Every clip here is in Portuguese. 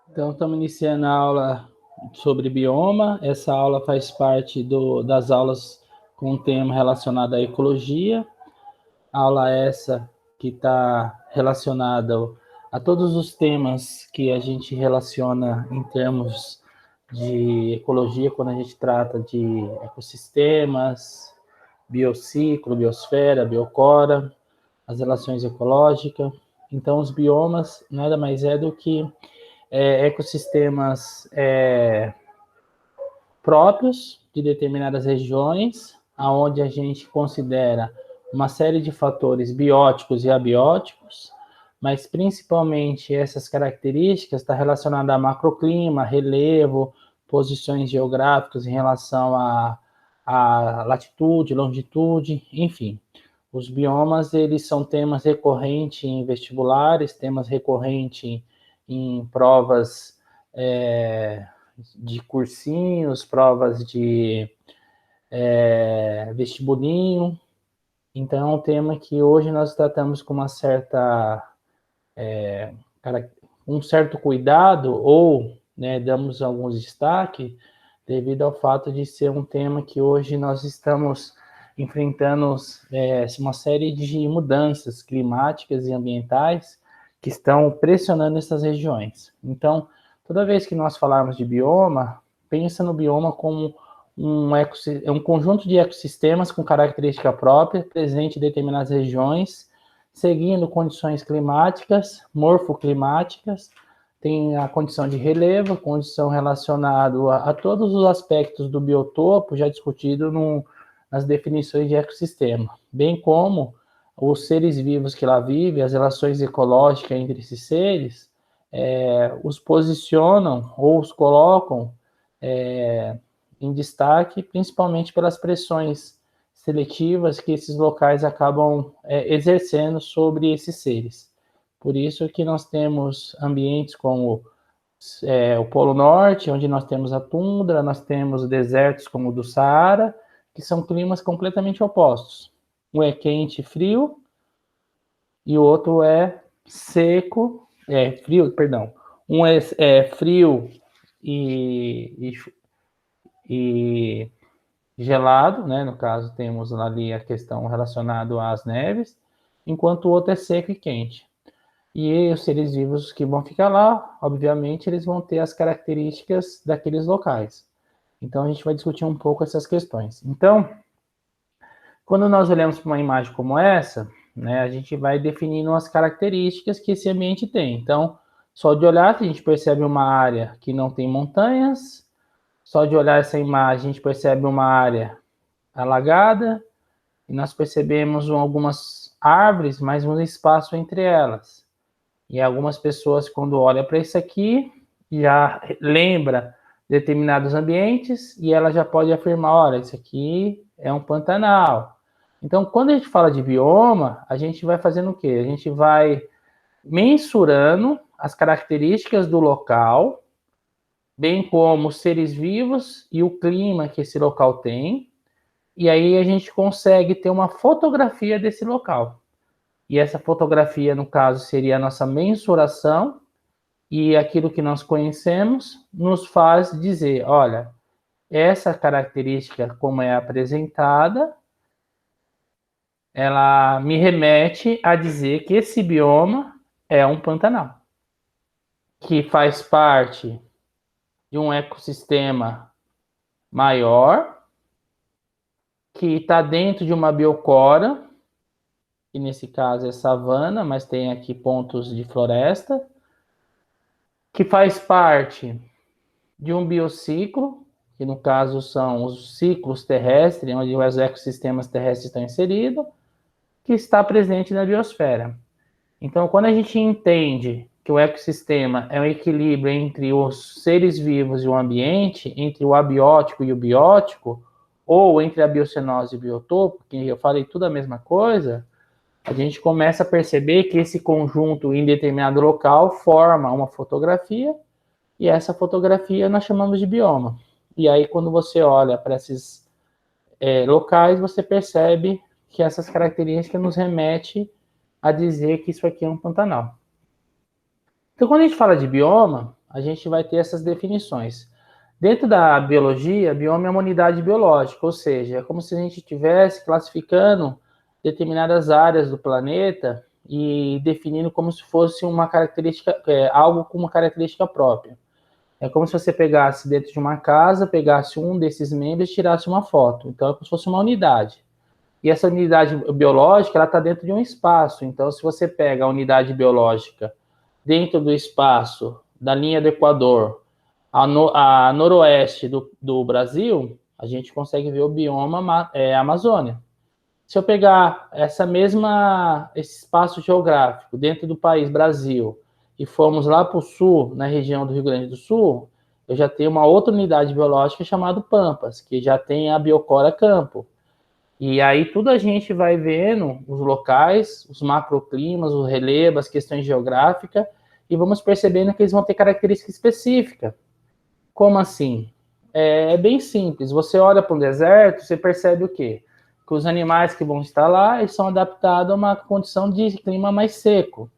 Então, estamos iniciando a aula sobre bioma. Essa aula faz parte das aulas com um tema relacionado à ecologia. Aula essa que está relacionada a todos os temas que a gente relaciona em termos de ecologia, quando a gente trata de ecossistemas, biociclo, biosfera, biocora, as relações ecológicas. Então, os biomas nada mais é do que ecossistemas próprios de determinadas regiões, aonde a gente considera uma série de fatores bióticos e abióticos, mas principalmente essas características estão relacionadas a macroclima, relevo, posições geográficas em relação a latitude, longitude, enfim. Os biomas, eles são temas recorrentes em vestibulares, temas recorrentes em provas de cursinhos, provas de vestibulinho. Então, é um tema que hoje nós tratamos com uma certa, um certo cuidado, ou damos alguns destaques, devido ao fato de ser um tema que hoje nós estamos enfrentando uma série de mudanças climáticas e ambientais que estão pressionando essas regiões. Então, toda vez que nós falarmos de bioma, pensa no bioma como um conjunto de ecossistemas com característica própria, presente em determinadas regiões, seguindo condições climáticas, morfoclimáticas, tem a condição de relevo, condição relacionada a todos os aspectos do biotopo, já discutido nas definições de ecossistema, bem como os seres vivos que lá vivem, as relações ecológicas entre esses seres, os posicionam ou os colocam em destaque, principalmente pelas pressões seletivas que esses locais acabam exercendo sobre esses seres. Por isso que nós temos ambientes como o Polo Norte, onde nós temos a tundra, nós temos desertos como o do Saara, que são climas completamente opostos. Um é quente e frio, e o outro é seco, frio, perdão. Um é frio e gelado, né? No caso, temos ali a questão relacionada às neves, enquanto o outro é seco e quente. E os seres vivos que vão ficar lá, obviamente, eles vão ter as características daqueles locais. Então, a gente vai discutir um pouco essas questões. Então, quando nós olhamos para uma imagem como essa, né, a gente vai definindo as características que esse ambiente tem. Então, só de olhar, a gente percebe uma área que não tem montanhas, só de olhar essa imagem, a gente percebe uma área alagada, e nós percebemos algumas árvores, mas um espaço entre elas. E algumas pessoas, quando olham para isso aqui, já lembra determinados ambientes e ela já pode afirmar, olha, isso aqui é um pantanal. Então, quando a gente fala de bioma, a gente vai fazendo o quê? A gente vai mensurando as características do local, bem como os seres vivos e o clima que esse local tem, e aí a gente consegue ter uma fotografia desse local. E essa fotografia, no caso, seria a nossa mensuração, e aquilo que nós conhecemos nos faz dizer, olha, essa característica como é apresentada, ela me remete a dizer que esse bioma é um pantanal, que faz parte de um ecossistema maior, que está dentro de uma biocora, que nesse caso é savana, mas tem aqui pontos de floresta, que faz parte de um biociclo, que no caso são os ciclos terrestres, onde os ecossistemas terrestres estão inseridos, que está presente na biosfera. Então, quando a gente entende que o ecossistema é um equilíbrio entre os seres vivos e o ambiente, entre o abiótico e o biótico, ou entre a biocenose e o biotopo, que eu falei tudo a mesma coisa, a gente começa a perceber que esse conjunto em determinado local forma uma fotografia, e essa fotografia nós chamamos de bioma. E aí, quando você olha para esses locais, você percebe que essas características nos remetem a dizer que isso aqui é um pantanal. Então, quando a gente fala de bioma, a gente vai ter essas definições. Dentro da biologia, bioma é uma unidade biológica, ou seja, é como se a gente estivesse classificando determinadas áreas do planeta e definindo como se fosse uma característica, algo com uma característica própria. É como se você pegasse dentro de uma casa, pegasse um desses membros e tirasse uma foto. Então, é como se fosse uma unidade. E essa unidade biológica, ela está dentro de um espaço. Então, se você pega a unidade biológica dentro do espaço da linha do Equador, a noroeste do Brasil, a gente consegue ver o bioma Amazônia. Se eu pegar esse espaço geográfico dentro do país Brasil e formos lá para o sul, na região do Rio Grande do Sul, eu já tenho uma outra unidade biológica chamada Pampas, que já tem a Biocora Campo. E aí tudo a gente vai vendo, os locais, os macroclimas, os relevos, as questões geográficas, e vamos percebendo que eles vão ter características específicas. Como assim? É bem simples. Você olha para um deserto, você percebe o quê? Que os animais que vão estar lá, eles são adaptados a uma condição de clima mais seco.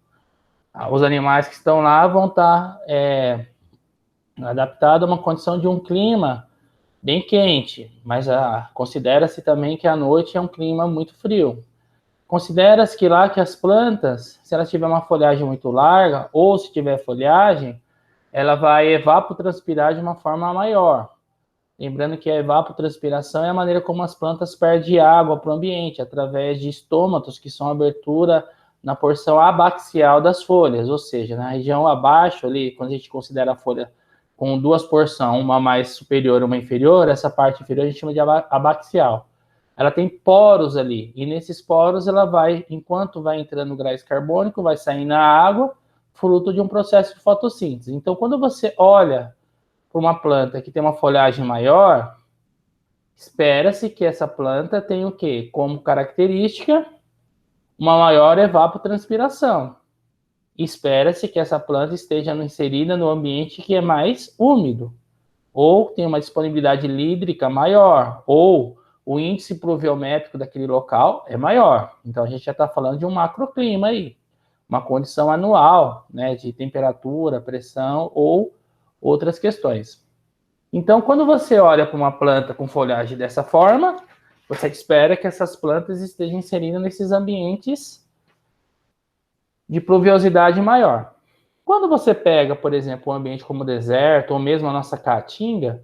Os animais que estão lá vão estar adaptados a uma condição de um clima bem quente, mas considera-se também que à noite é um clima muito frio. Considera-se que lá que as plantas, se elas tiverem uma folhagem muito larga, ou se tiver folhagem, ela vai evapotranspirar de uma forma maior. Lembrando que a evapotranspiração é a maneira como as plantas perdem água para o ambiente, através de estômatos, que são a abertura na porção abaxial das folhas, ou seja, na região abaixo, ali, quando a gente considera a folha com duas porções, uma mais superior e uma inferior, essa parte inferior a gente chama de abaxial. Ela tem poros ali, e nesses poros ela vai, enquanto vai entrando o gás carbônico, vai sair na água, fruto de um processo de fotossíntese. Então, quando você olha para uma planta que tem uma folhagem maior, espera-se que essa planta tenha o quê? Como característica, uma maior evapotranspiração. Espera-se que essa planta esteja inserida no ambiente que é mais úmido, ou tem uma disponibilidade hídrica maior, ou o índice pluviométrico daquele local é maior. Então, a gente já está falando de um macroclima aí, uma condição anual, né, de temperatura, pressão ou outras questões. Então, quando você olha para uma planta com folhagem dessa forma, você espera que essas plantas estejam inseridas nesses ambientes de pluviosidade maior. Quando você pega, por exemplo, um ambiente como o deserto, ou mesmo a nossa caatinga,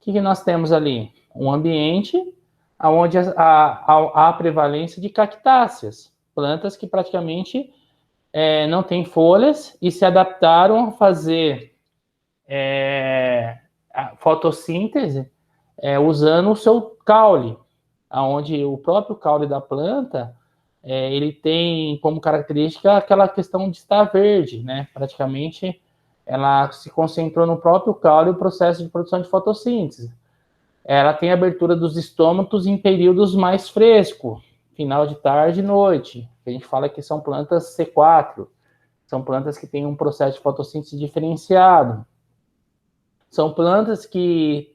o que nós temos ali? Um ambiente onde há a prevalência de cactáceas, plantas que praticamente não têm folhas e se adaptaram a fazer a fotossíntese usando o seu caule, onde o próprio caule da planta ele tem como característica aquela questão de estar verde, né? Praticamente ela se concentrou no próprio caule o processo de produção de fotossíntese. Ela tem abertura dos estômatos em períodos mais frescos, final de tarde e noite. A gente fala que são plantas C4, são plantas que têm um processo de fotossíntese diferenciado. São plantas que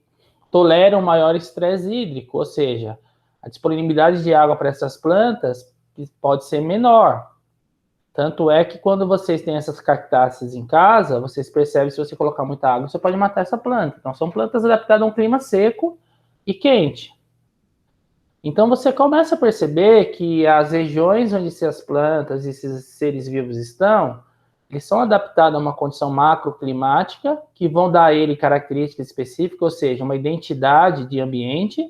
toleram maior estresse hídrico, ou seja, a disponibilidade de água para essas plantas pode ser menor. Tanto é que quando vocês têm essas cactáceas em casa, vocês percebem que se você colocar muita água, você pode matar essa planta. Então, são plantas adaptadas a um clima seco e quente. Então, você começa a perceber que as regiões onde essas plantas e esses seres vivos estão, eles são adaptados a uma condição macroclimática, que vão dar a ele características específicas, ou seja, uma identidade de ambiente,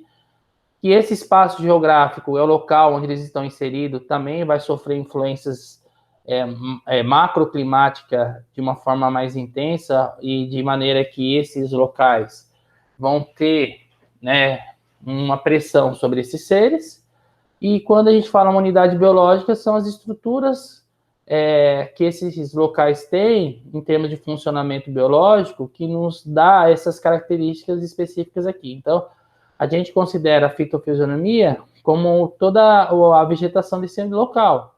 que esse espaço geográfico é o local onde eles estão inseridos, também vai sofrer influências macroclimática de uma forma mais intensa e de maneira que esses locais vão ter, né, uma pressão sobre esses seres. E quando a gente fala uma unidade biológica, são as estruturas que esses locais têm em termos de funcionamento biológico que nos dá essas características específicas aqui. Então, a gente considera a fitofisionomia como toda a vegetação desse local.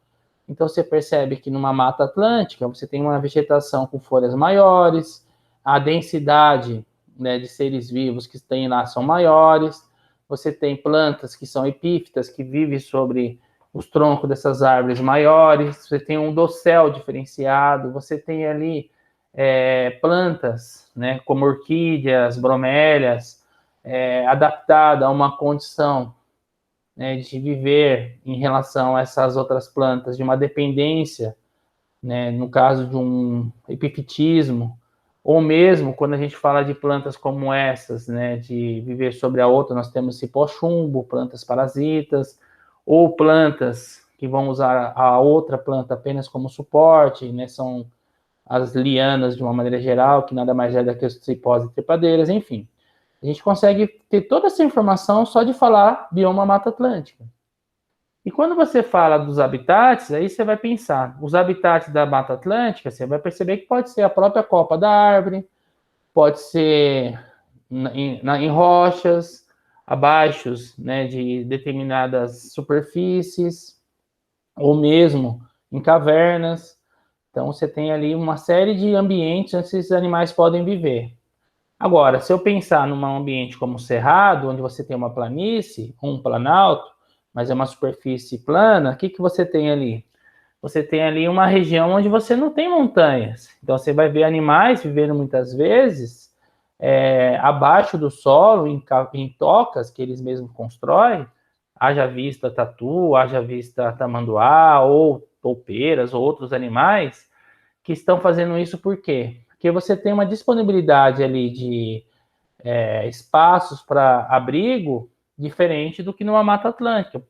Então, você percebe que numa mata atlântica, você tem uma vegetação com folhas maiores, a densidade, né, de seres vivos que tem lá são maiores, você tem plantas que são epífitas, que vivem sobre os troncos dessas árvores maiores, você tem um dossel diferenciado, você tem ali plantas, né, como orquídeas, bromélias, adaptada a uma condição, né, de viver em relação a essas outras plantas, de uma dependência, né, no caso de um epifitismo, ou mesmo quando a gente fala de plantas como essas, né, de viver sobre a outra, nós temos cipó-chumbo, plantas parasitas, ou plantas que vão usar a outra planta apenas como suporte, né, são as lianas de uma maneira geral, que nada mais é do que os cipós e trepadeiras, enfim. A gente consegue ter toda essa informação só de falar bioma Mata Atlântica. E quando você fala dos habitats, aí você vai pensar, os habitats da Mata Atlântica, você vai perceber que pode ser a própria copa da árvore, pode ser em rochas, abaixo, né, de determinadas superfícies, ou mesmo em cavernas. Então, você tem ali uma série de ambientes onde esses animais podem viver. Agora, se eu pensar num ambiente como o Cerrado, onde você tem uma planície, um planalto, mas é uma superfície plana, o que você tem ali? Você tem ali uma região onde você não tem montanhas. Então, você vai ver animais vivendo muitas vezes abaixo do solo, em tocas que eles mesmos constroem, haja vista tatu, haja vista tamanduá, ou toupeiras, ou outros animais, que estão fazendo isso por quê? Porque você tem uma disponibilidade ali de espaços para abrigo diferente do que numa Mata Atlântica.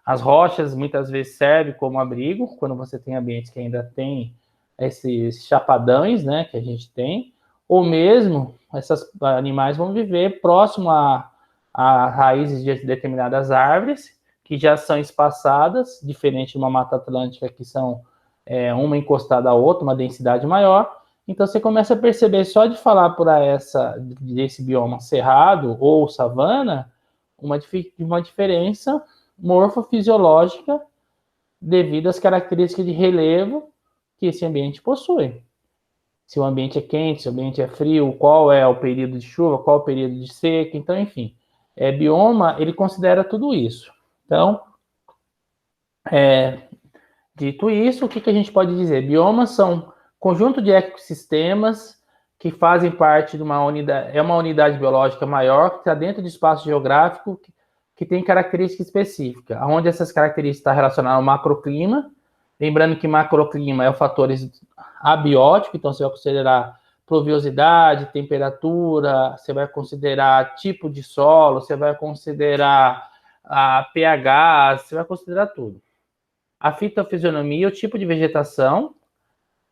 As rochas muitas vezes servem como abrigo, quando você tem ambientes que ainda tem esses chapadões, né, que a gente tem, ou mesmo esses animais vão viver próximo a raízes de determinadas árvores, que já são espaçadas, diferente de uma Mata Atlântica, que são uma encostada à outra, uma densidade maior. Então você começa a perceber, só de falar por desse bioma cerrado ou savana, uma diferença morfofisiológica devido às características de relevo que esse ambiente possui. Se o ambiente é quente, se o ambiente é frio, qual é o período de chuva, qual é o período de seca, então, enfim. Bioma, ele considera tudo isso. Então, dito isso, o que a gente pode dizer? Biomas são conjunto de ecossistemas que fazem parte de uma unidade biológica maior, que está dentro do espaço geográfico, que tem característica específica, onde essas características estão relacionadas ao macroclima. Lembrando que macroclima é o fator abiótico, então você vai considerar pluviosidade, temperatura, você vai considerar tipo de solo, você vai considerar a pH, você vai considerar tudo. A fitofisionomia, o tipo de vegetação,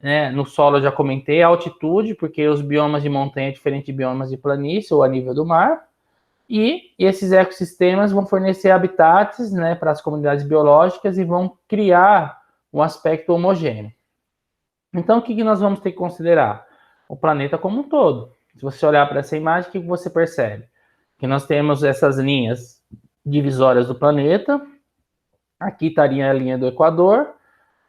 né? No solo eu já comentei, a altitude, porque os biomas de montanha é diferente de biomas de planície ou a nível do mar. E esses ecossistemas vão fornecer habitats, né, para as comunidades biológicas e vão criar um aspecto homogêneo. Então, o que nós vamos ter que considerar? O planeta como um todo. Se você olhar para essa imagem, o que você percebe? Que nós temos essas linhas divisórias do planeta. Aqui estaria a linha do Equador.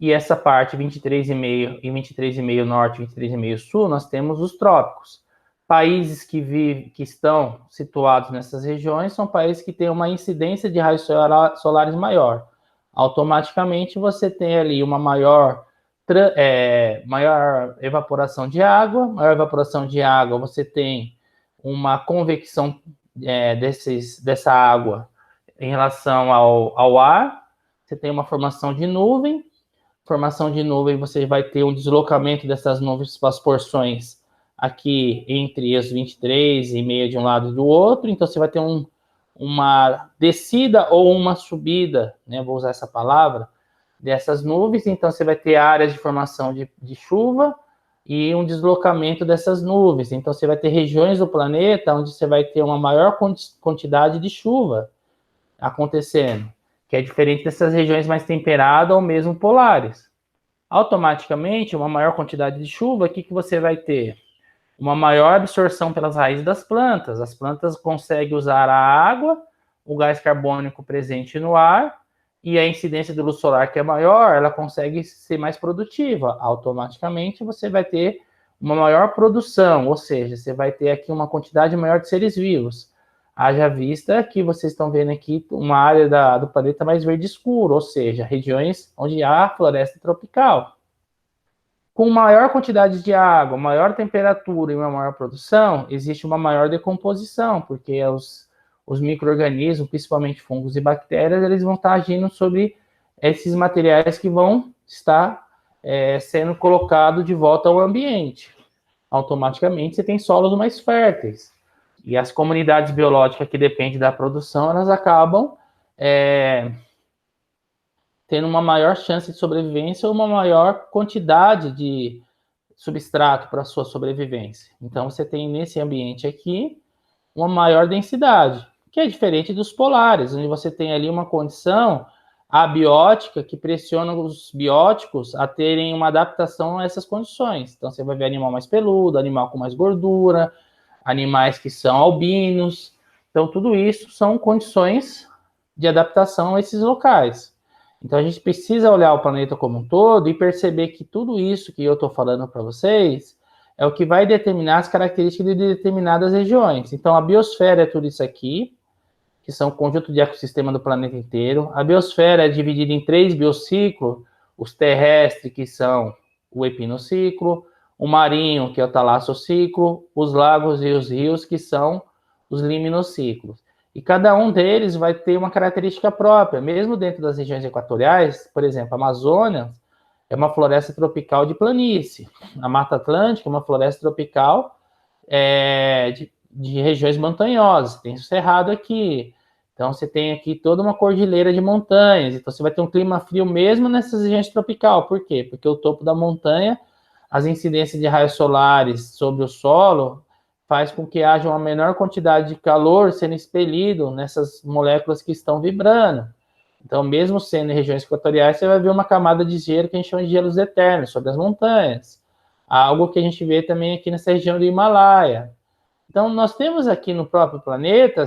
E essa parte 23,5 e 23,5 norte, 23,5 sul, nós temos os trópicos. Países que estão situados nessas regiões são países que têm uma incidência de raios solares maior. Automaticamente você tem ali uma maior evaporação de água. Maior evaporação de água, você tem uma convecção dessa água em relação ao ar. Você tem uma formação de nuvem. Formação de nuvem, você vai ter um deslocamento dessas nuvens para as porções aqui entre as 23,5 de um lado e do outro. Então, você vai ter uma descida ou uma subida, né? Vou usar essa palavra, dessas nuvens. Então, você vai ter áreas de formação de chuva e um deslocamento dessas nuvens. Então, você vai ter regiões do planeta onde você vai ter uma maior quantidade de chuva acontecendo, que é diferente dessas regiões mais temperadas ou mesmo polares. Automaticamente, uma maior quantidade de chuva, o que você vai ter? Uma maior absorção pelas raízes das plantas. As plantas conseguem usar a água, o gás carbônico presente no ar, e a incidência de luz solar, que é maior, ela consegue ser mais produtiva. Automaticamente, você vai ter uma maior produção, ou seja, você vai ter aqui uma quantidade maior de seres vivos. Haja vista que vocês estão vendo aqui uma área do planeta mais verde escuro, ou seja, regiões onde há floresta tropical. com maior quantidade de água, maior temperatura e uma maior produção, existe uma maior decomposição, porque os micro-organismos, principalmente fungos e bactérias, eles vão estar agindo sobre esses materiais que vão estar sendo colocados de volta ao ambiente. Automaticamente você tem solos mais férteis. E as comunidades biológicas que dependem da produção, elas acabam tendo uma maior chance de sobrevivência ou uma maior quantidade de substrato para a sua sobrevivência. Então, você tem nesse ambiente aqui uma maior densidade, que é diferente dos polares, onde você tem ali uma condição abiótica que pressiona os bióticos a terem uma adaptação a essas condições. Então, você vai ver animal mais peludo, animal com mais gordura, animais que são albinos. Então, tudo isso são condições de adaptação a esses locais. Então, a gente precisa olhar o planeta como um todo e perceber que tudo isso que eu estou falando para vocês é o que vai determinar as características de determinadas regiões. Então, a biosfera é tudo isso aqui, que são o conjunto de ecossistema do planeta inteiro. A biosfera é dividida em 3 biociclos, os terrestres, que são o epinociclo, o marinho, que é o talassociclo, os lagos e os rios, que são os liminociclos. E cada um deles vai ter uma característica própria, mesmo dentro das regiões equatoriais. Por exemplo, a Amazônia é uma floresta tropical de planície. A Mata Atlântica é uma floresta tropical de regiões montanhosas. Tem o Cerrado aqui. Então, você tem aqui toda uma cordilheira de montanhas. Então, você vai ter um clima frio mesmo nessas regiões tropicais. Por quê? Porque o topo da montanha, as incidências de raios solares sobre o solo faz com que haja uma menor quantidade de calor sendo expelido nessas moléculas que estão vibrando. Então, mesmo sendo em regiões equatoriais, você vai ver uma camada de gelo que a gente chama de gelos eternos sobre as montanhas. Algo que a gente vê também aqui nessa região do Himalaia. Então, nós temos aqui no próprio planeta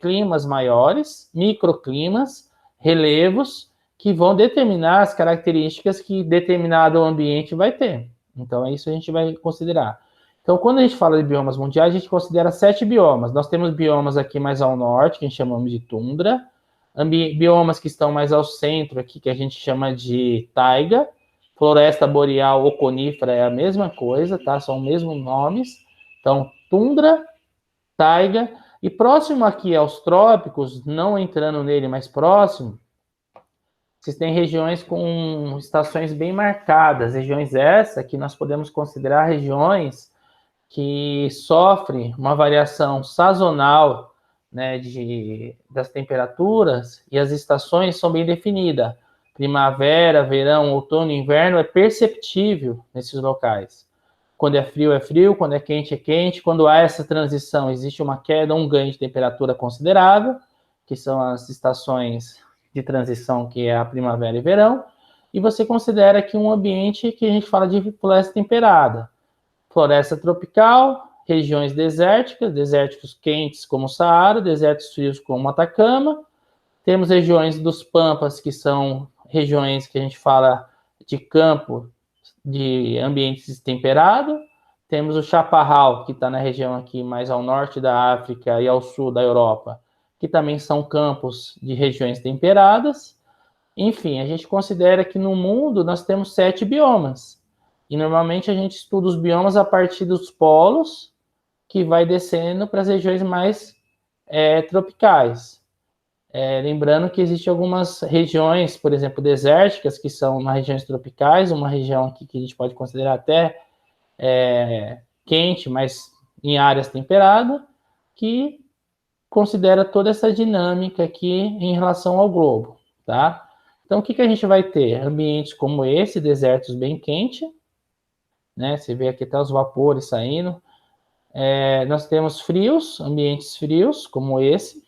climas maiores, microclimas, relevos, que vão determinar as características que determinado ambiente vai ter. Então, é isso que a gente vai considerar. Então, quando a gente fala de biomas mundiais, a gente considera 7 biomas. Nós temos biomas aqui mais ao norte, que a gente chama de tundra, biomas que estão mais ao centro aqui, que a gente chama de taiga, floresta boreal ou conífera é a mesma coisa, tá? São os mesmos nomes. Então, tundra, taiga, e próximo aqui aos trópicos, não entrando nele, mas próximo, vocês têm regiões com estações bem marcadas, regiões essas que nós podemos considerar regiões que sofrem uma variação sazonal, né, das temperaturas, e as estações são bem definidas. Primavera, verão, outono, inverno é perceptível nesses locais. Quando é frio, quando é quente, quando há essa transição, existe uma queda, um ganho de temperatura considerável, que são as estações de transição, que é a primavera e verão, e você considera que um ambiente que a gente fala de floresta temperada. Floresta tropical, regiões desérticas, desérticos quentes como o Saara, desertos frios como o Atacama. Temos regiões dos Pampas, que são regiões que a gente fala de campo, de ambientes temperados. Temos o Chaparral, que está na região aqui mais ao norte da África e ao sul da Europa, que também são campos de regiões temperadas. Enfim, a gente considera que no mundo nós temos 7 biomas. E normalmente a gente estuda os biomas a partir dos polos, que vai descendo para as regiões mais tropicais. Lembrando que existem algumas regiões, por exemplo, desérticas, que são nas regiões tropicais, uma região aqui que a gente pode considerar até quente, mas em áreas temperadas, que considera toda essa dinâmica aqui em relação ao globo, tá? Então, o que a gente vai ter? Ambientes como esse, desertos bem quentes, né? Você vê aqui até os vapores saindo. Nós temos frios, ambientes frios, como esse,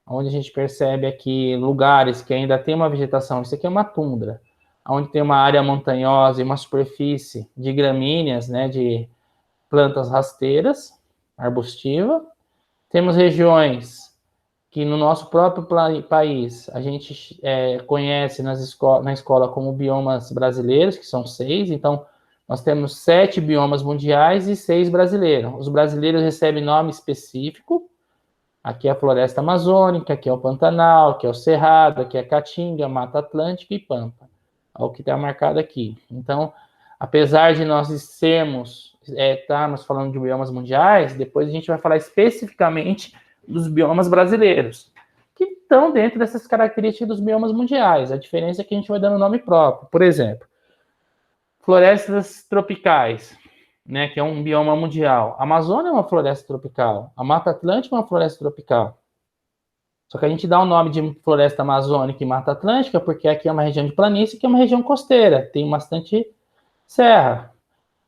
onde a gente percebe aqui lugares que ainda tem uma vegetação. Isso aqui é uma tundra, onde tem uma área montanhosa e uma superfície de gramíneas, né, de plantas rasteiras, arbustiva. Temos regiões que no nosso próprio país a gente conhece na escola como biomas brasileiros, que são 6. Então, nós temos 7 biomas mundiais e 6 brasileiros. Os brasileiros recebem nome específico. Aqui é a floresta amazônica, aqui é o Pantanal, aqui é o Cerrado, aqui é a Caatinga, Mata Atlântica e Pampa. Olha o que está marcado aqui. Então, apesar de nós estarmos falando de biomas mundiais, depois a gente vai falar especificamente dos biomas brasileiros, que estão dentro dessas características dos biomas mundiais. A diferença é que a gente vai dando nome próprio. Por exemplo, florestas tropicais, né, que é um bioma mundial. A Amazônia é uma floresta tropical. A Mata Atlântica é uma floresta tropical. Só que a gente dá o nome de floresta amazônica e Mata Atlântica porque aqui é uma região de planície, que é uma região costeira, tem bastante serra.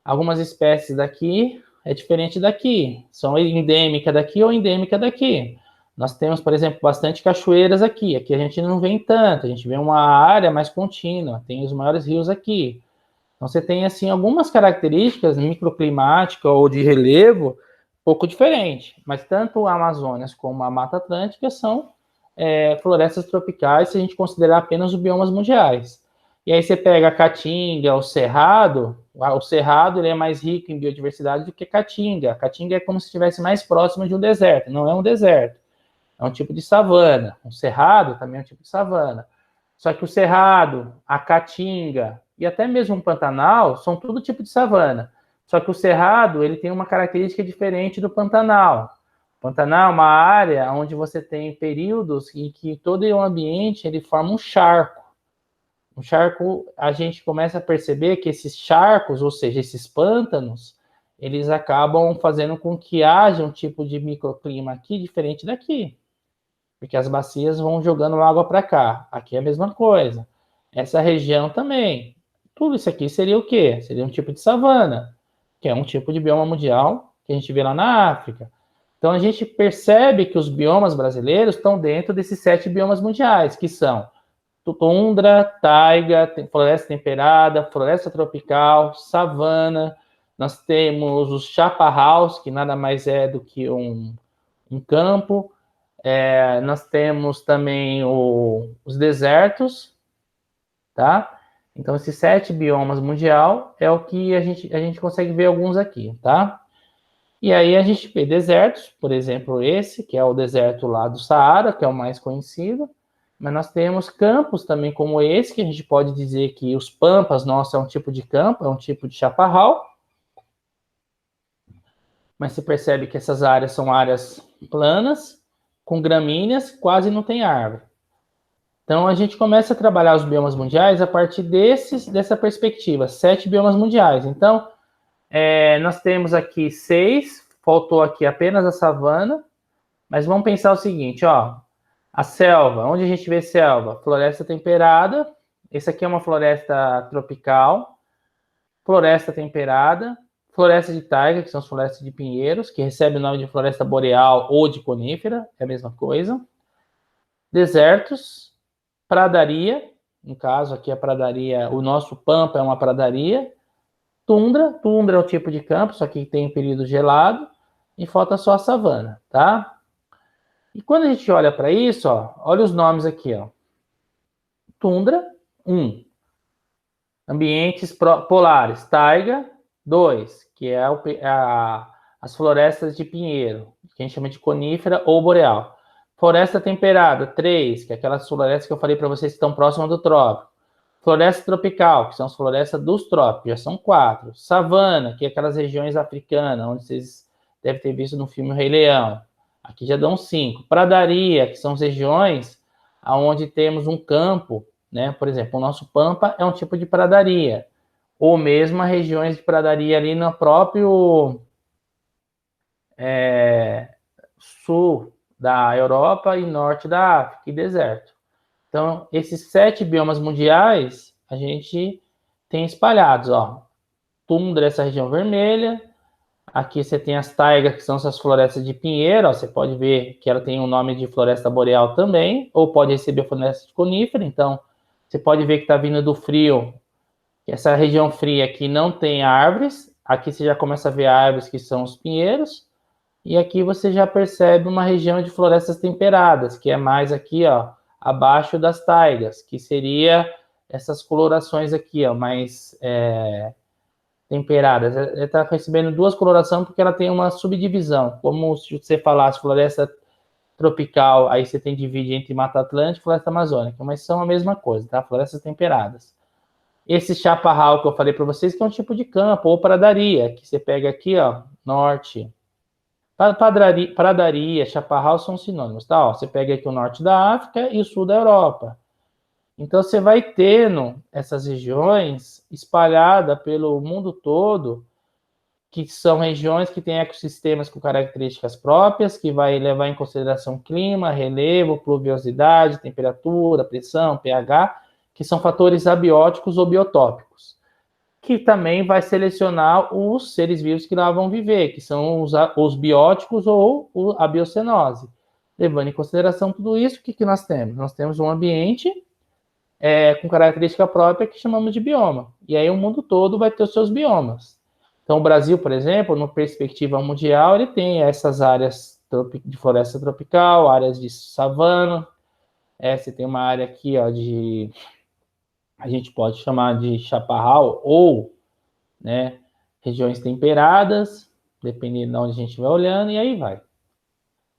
Algumas espécies daqui é diferente daqui, são endêmica daqui ou endêmica daqui. Nós temos, por exemplo, bastante cachoeiras aqui. Aqui a gente não vê tanto, a gente vê uma área mais contínua, tem os maiores rios aqui. Então você tem assim algumas características microclimáticas ou de relevo um pouco diferente, mas tanto a Amazônia como a Mata Atlântica são florestas tropicais se a gente considerar apenas os biomas mundiais. E aí você pega a Caatinga, o Cerrado ele é mais rico em biodiversidade do que a Caatinga. A Caatinga é como se estivesse mais próximo de um deserto, não é um deserto, é um tipo de savana. O Cerrado também é um tipo de savana. Só que o Cerrado, a Caatinga e até mesmo o Pantanal são tudo tipo de savana. Só que o Cerrado ele tem uma característica diferente do Pantanal. O Pantanal é uma área onde você tem períodos em que todo o ambiente ele forma um charco. Um charco, a gente começa a perceber que esses charcos, ou seja, esses pântanos, eles acabam fazendo com que haja um tipo de microclima aqui diferente daqui. Porque as bacias vão jogando água para cá. Aqui é a mesma coisa. Essa região também. Tudo isso aqui seria o quê? Seria um tipo de savana, que é um tipo de bioma mundial que a gente vê lá na África. Então a gente percebe que os biomas brasileiros estão dentro desses 7 biomas mundiais, que são tundra, taiga, floresta temperada, floresta tropical, savana. Nós temos os chaparraus, que nada mais é do que um campo. Nós temos também os desertos, tá? Então, esses 7 biomas mundial é o que a gente consegue ver alguns aqui, tá? E aí a gente vê desertos, por exemplo, esse, que é o deserto lá do Saara, que é o mais conhecido, mas nós temos campos também como esse, que a gente pode dizer que os pampas, nossa, é um tipo de campo, é um tipo de chaparral, mas se percebe que essas áreas são áreas planas, com gramíneas, quase não tem árvore. Então, a gente começa a trabalhar os biomas mundiais a partir dessa perspectiva, 7 biomas mundiais. Então, nós temos aqui 6, faltou aqui apenas a savana, mas vamos pensar o seguinte, ó, a selva, onde a gente vê selva? Floresta temperada, esse aqui é uma floresta tropical, floresta temperada, floresta de taiga, que são as florestas de pinheiros, que recebe o nome de floresta boreal ou de conífera, é a mesma coisa. Desertos, pradaria, no caso aqui a pradaria, o nosso pampa é uma pradaria. Tundra é o tipo de campo, só que tem período gelado, e falta só a savana, tá? E quando a gente olha para isso, ó, olha os nomes aqui, ó. Tundra, 1. Ambientes polares, taiga, 2, que é as florestas de pinheiro, que a gente chama de conífera ou boreal. Floresta temperada, 3, que é aquelas florestas que eu falei para vocês que estão próximas do trópico. Floresta tropical, que são as florestas dos trópicos, já são 4. Savana, que é aquelas regiões africanas, onde vocês devem ter visto no filme O Rei Leão. Aqui já dão 5. Pradaria, que são as regiões onde temos um campo, né? Por exemplo, o nosso pampa é um tipo de pradaria. Ou mesmo as regiões de pradaria ali no próprio sul da Europa e norte da África, e deserto. Então, esses 7 biomas mundiais, a gente tem espalhados, ó. Tundra, essa região vermelha. Aqui você tem as taigas, que são essas florestas de pinheiro, ó. Você pode ver que ela tem o nome de floresta boreal também, ou pode receber floresta de conífera. Então, você pode ver que está vindo do frio, que essa região fria aqui não tem árvores. Aqui você já começa a ver árvores, que são os pinheiros. E aqui você já percebe uma região de florestas temperadas, que é mais aqui, ó, abaixo das taigas, que seria essas colorações aqui, ó, mais temperadas. Ela está recebendo 2 colorações porque ela tem uma subdivisão, como se você falasse floresta tropical, aí você tem divide entre Mata Atlântica e Floresta Amazônica, mas são a mesma coisa, tá? Florestas temperadas. esse chaparral que eu falei para vocês, que é um tipo de campo, ou pradaria, que você pega aqui, ó, norte. Pradaria, chaparral são sinônimos, tá? Ó, você pega aqui o norte da África e o sul da Europa. Então, você vai tendo essas regiões espalhadas pelo mundo todo, que são regiões que têm ecossistemas com características próprias, que vai levar em consideração clima, relevo, pluviosidade, temperatura, pressão, pH, que são fatores abióticos ou biotópicos, que também vai selecionar os seres vivos que lá vão viver, que são os bióticos ou a biocenose. Levando em consideração tudo isso, o que nós temos? Nós temos um ambiente com característica própria que chamamos de bioma. E aí o mundo todo vai ter os seus biomas. Então o Brasil, por exemplo, na perspectiva mundial, ele tem essas áreas de floresta tropical, áreas de savana, você tem uma área aqui, ó, a gente pode chamar de chaparral ou, né, regiões temperadas, dependendo de onde a gente vai olhando, e aí vai.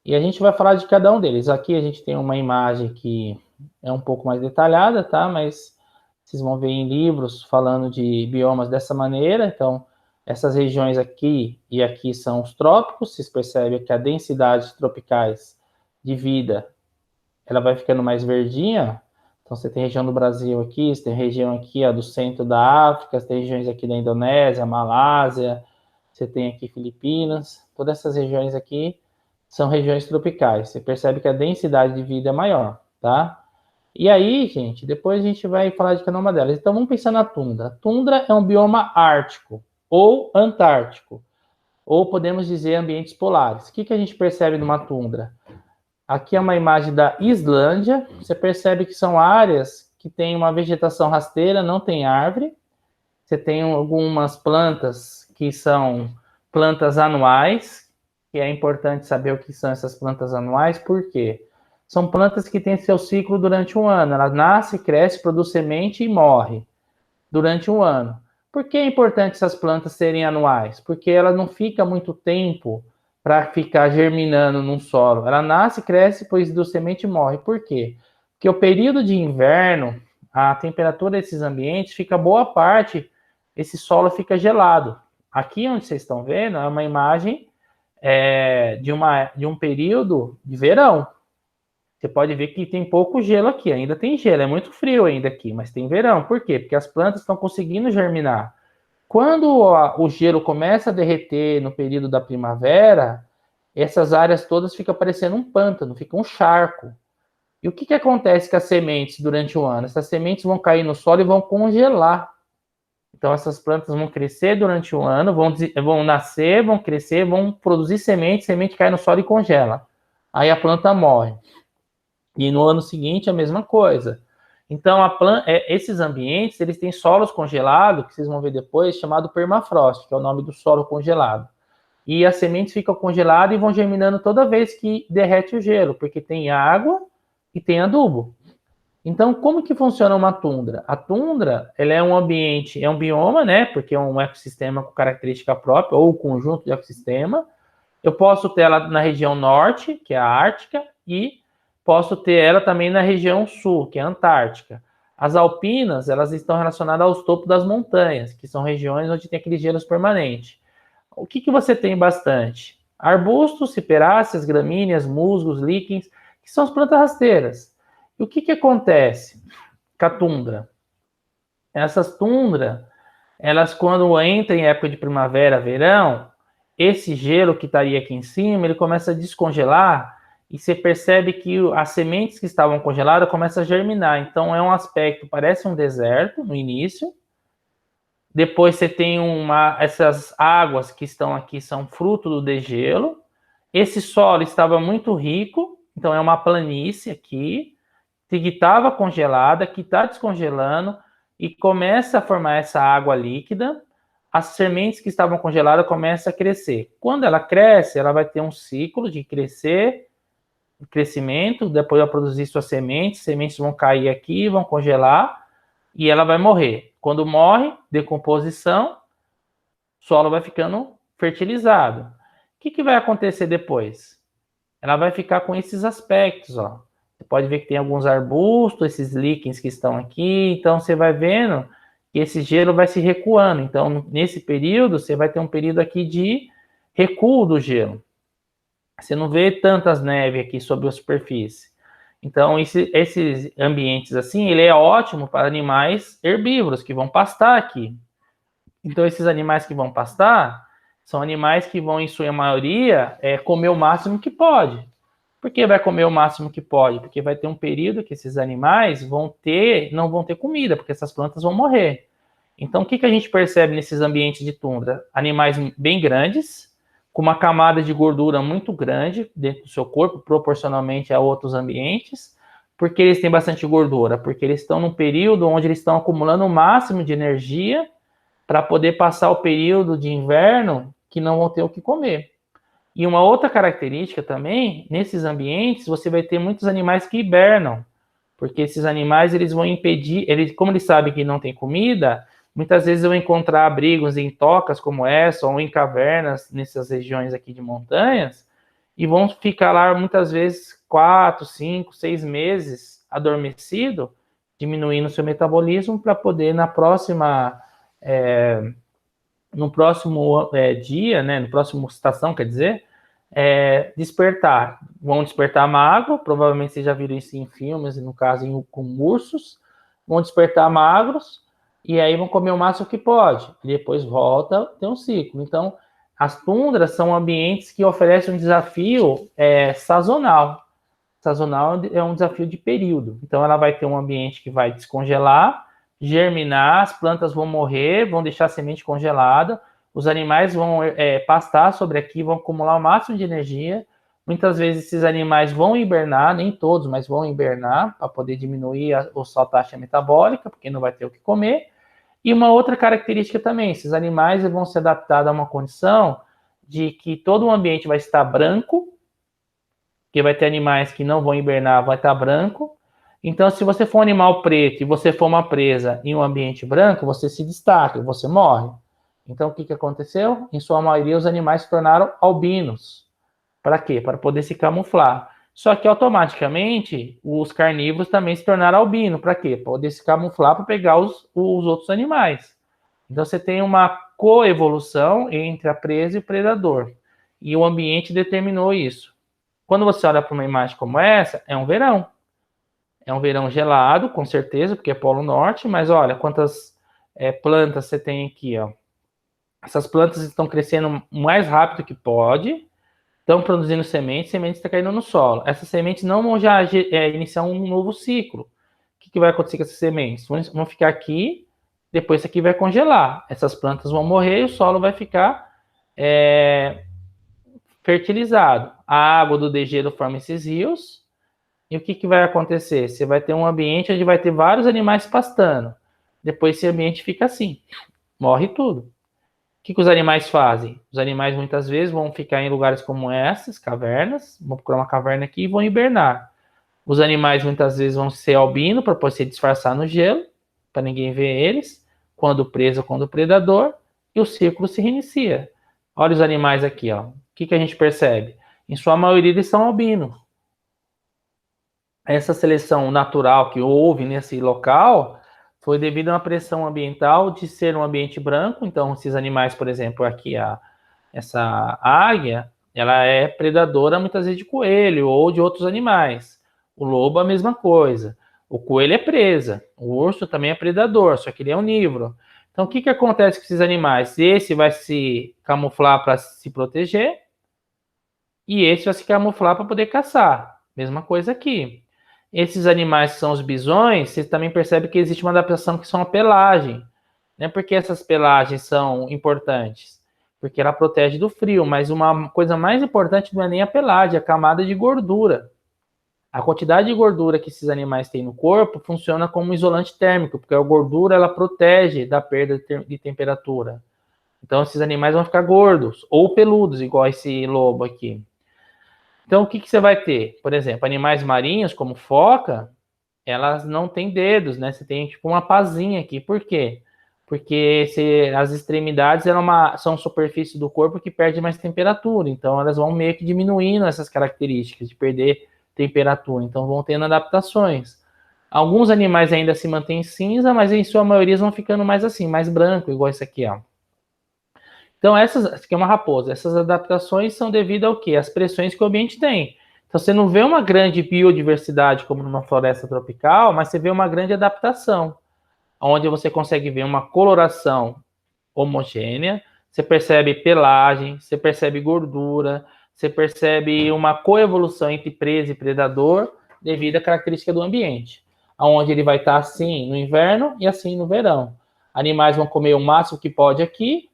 E a gente vai falar de cada um deles. Aqui a gente tem uma imagem que é um pouco mais detalhada, tá? Mas vocês vão ver em livros falando de biomas dessa maneira. Então, essas regiões aqui e aqui são os trópicos. Vocês percebem que a densidade tropicais de vida, ela vai ficando mais verdinha. Então, você tem região do Brasil aqui, você tem região aqui, ó, do centro da África, você tem regiões aqui da Indonésia, Malásia, você tem aqui Filipinas. Todas essas regiões aqui são regiões tropicais. Você percebe que a densidade de vida é maior, tá? E aí, gente, depois a gente vai falar de cada uma delas. Então, vamos pensar na tundra. A tundra é um bioma ártico ou antártico, ou podemos dizer ambientes polares. O que a gente percebe numa tundra? Aqui é uma imagem da Islândia. Você percebe que são áreas que têm uma vegetação rasteira, não tem árvore. Você tem algumas plantas que são plantas anuais, que é importante saber o que são essas plantas anuais, por quê? São plantas que têm seu ciclo durante um ano. Ela nasce, cresce, produz semente e morre durante um ano. Por que é importante essas plantas serem anuais? Porque ela não fica muito tempo para ficar germinando num solo. Ela nasce, cresce, depois do semente e morre. Por quê? Porque o período de inverno, a temperatura desses ambientes fica boa parte, esse solo fica gelado. Aqui onde vocês estão vendo é uma imagem de um período de verão. Você pode ver que tem pouco gelo aqui, ainda tem gelo, é muito frio ainda aqui, mas tem verão. Por quê? Porque as plantas estão conseguindo germinar. Quando o gelo começa a derreter no período da primavera, essas áreas todas ficam parecendo um pântano, fica um charco. E o que acontece com as sementes durante o ano? Essas sementes vão cair no solo e vão congelar. Então, essas plantas vão crescer durante o ano, vão nascer, vão crescer, vão produzir semente cai no solo e congela. Aí a planta morre. E no ano seguinte, a mesma coisa. Então, esses ambientes, eles têm solos congelados, que vocês vão ver depois, chamado permafrost, que é o nome do solo congelado. E as sementes ficam congeladas e vão germinando toda vez que derrete o gelo, porque tem água e tem adubo. Então, como que funciona uma tundra? A tundra, ela é um ambiente, é um bioma, né? Porque é um ecossistema com característica própria, ou conjunto de ecossistema. Eu posso ter ela na região norte, que é a Ártica, e posso ter ela também na região sul, que é a Antártica. As alpinas, elas estão relacionadas aos topos das montanhas, que são regiões onde tem aqueles gelos permanentes. O que você tem bastante? Arbustos, ciperáceas, gramíneas, musgos, líquens, que são as plantas rasteiras. E o que acontece com a tundra? Essas tundras, elas quando entram em época de primavera, verão, esse gelo que estaria aqui em cima, ele começa a descongelar e você percebe que as sementes que estavam congeladas começam a germinar. Então é um aspecto, parece um deserto no início. Depois você tem essas águas que estão aqui são fruto do degelo. Esse solo estava muito rico, então é uma planície aqui, que estava congelada, que está descongelando e começa a formar essa água líquida. As sementes que estavam congeladas começam a crescer. Quando ela cresce, ela vai ter um ciclo de crescimento, depois vai produzir suas sementes vão cair aqui, vão congelar e ela vai morrer. Quando morre, decomposição, o solo vai ficando fertilizado. O que vai acontecer depois? Ela vai ficar com esses aspectos, ó. Você pode ver que tem alguns arbustos, esses líquens que estão aqui, então você vai vendo e esse gelo vai se recuando. Então, nesse período, você vai ter um período aqui de recuo do gelo. Você não vê tantas neves aqui sobre a superfície. Então, esses ambientes assim, ele é ótimo para animais herbívoros que vão pastar aqui. Então, esses animais que vão pastar são animais que vão, em sua maioria, comer o máximo que pode. Por que vai comer o máximo que pode? Porque vai ter um período que esses animais não vão ter comida, porque essas plantas vão morrer. Então, o que a gente percebe nesses ambientes de tundra? Animais bem grandes, com uma camada de gordura muito grande dentro do seu corpo, proporcionalmente a outros ambientes. Por que eles têm bastante gordura? Porque eles estão num período onde eles estão acumulando o máximo de energia para poder passar o período de inverno que não vão ter o que comer. E uma outra característica também, nesses ambientes, você vai ter muitos animais que hibernam, porque esses animais eles vão impedir, como eles sabem que não tem comida, muitas vezes vão encontrar abrigos em tocas como essa, ou em cavernas nessas regiões aqui de montanhas, e vão ficar lá muitas vezes 4, 5, 6 meses adormecido, diminuindo seu metabolismo para poder no próximo dia, né, no próximo estação, quer dizer, despertar. Vão despertar magro, provavelmente vocês já viram isso em filmes, no caso com ursos, vão despertar magros, e aí vão comer o máximo que pode, e depois volta, tem um ciclo. Então, as tundras são ambientes que oferecem um desafio sazonal. Sazonal é um desafio de período. Então, ela vai ter um ambiente que vai descongelar, germinar, as plantas vão morrer, vão deixar a semente congelada, os animais vão pastar sobre aqui, vão acumular o máximo de energia. Muitas vezes esses animais vão hibernar, nem todos, mas vão hibernar para poder diminuir a sua taxa metabólica, porque não vai ter o que comer. E uma outra característica também, esses animais vão se adaptar a uma condição de que todo o ambiente vai estar branco, porque vai ter animais que não vão hibernar, vai estar branco. Então, se você for um animal preto e você for uma presa em um ambiente branco, você se destaca, você morre. Então, o que aconteceu? Em sua maioria, os animais se tornaram albinos. Para quê? Para poder se camuflar. Só que, automaticamente, os carnívoros também se tornaram albinos. Para quê? Para poder se camuflar para pegar os outros animais. Então, você tem uma coevolução entre a presa e o predador. E o ambiente determinou isso. Quando você olha para uma imagem como essa, é um verão. É um verão gelado, com certeza, porque é Polo Norte, mas olha quantas plantas você tem aqui, ó. Essas plantas estão crescendo o mais rápido que pode, estão produzindo sementes estão caindo no solo. Essas sementes não vão já iniciar um novo ciclo. O que vai acontecer com essas sementes? Vão ficar aqui, depois isso aqui vai congelar. Essas plantas vão morrer e o solo vai ficar fertilizado. A água do degelo forma esses rios. E o que vai acontecer? Você vai ter um ambiente onde vai ter vários animais pastando. Depois esse ambiente fica assim, morre tudo. O que os animais fazem? Os animais muitas vezes vão ficar em lugares como essas, cavernas, vão procurar uma caverna aqui e vão hibernar. Os animais muitas vezes vão ser albino para poder se disfarçar no gelo, para ninguém ver eles, quando preso ou quando predador, e o ciclo se reinicia. Olha os animais aqui, ó. O que a gente percebe? Em sua maioria eles são albinos. Essa seleção natural que houve nesse local foi devido a uma pressão ambiental de ser um ambiente branco. Então, esses animais, por exemplo, aqui essa águia, ela é predadora muitas vezes de coelho ou de outros animais. O lobo, a mesma coisa. O coelho é presa. O urso também é predador, só que ele é onívoro. Então, o que acontece com esses animais? Esse vai se camuflar para se proteger e esse vai se camuflar para poder caçar. Mesma coisa aqui. Esses animais que são os bisões, você também percebe que existe uma adaptação que são a pelagem. Não é porque essas pelagens são importantes, porque ela protege do frio, mas uma coisa mais importante não é nem a pelagem, é a camada de gordura. A quantidade de gordura que esses animais têm no corpo funciona como um isolante térmico, porque a gordura ela protege da perda de temperatura. Então esses animais vão ficar gordos ou peludos, igual esse lobo aqui. Então, o que você vai ter? Por exemplo, animais marinhos, como foca, elas não têm dedos, né? Você tem tipo uma pazinha aqui. Por quê? Porque as extremidades são superfície do corpo que perde mais temperatura. Então, elas vão meio que diminuindo essas características de perder temperatura. Então, vão tendo adaptações. Alguns animais ainda se mantêm cinza, mas em sua maioria vão ficando mais assim, mais branco, igual esse aqui, ó. Então, essa aqui é uma raposa. Essas adaptações são devido ao quê? Às pressões que o ambiente tem. Então, você não vê uma grande biodiversidade como numa floresta tropical, mas você vê uma grande adaptação, onde você consegue ver uma coloração homogênea, você percebe pelagem, você percebe gordura, você percebe uma coevolução entre presa e predador devido à característica do ambiente, onde ele vai estar assim no inverno e assim no verão. Animais vão comer o máximo que pode aqui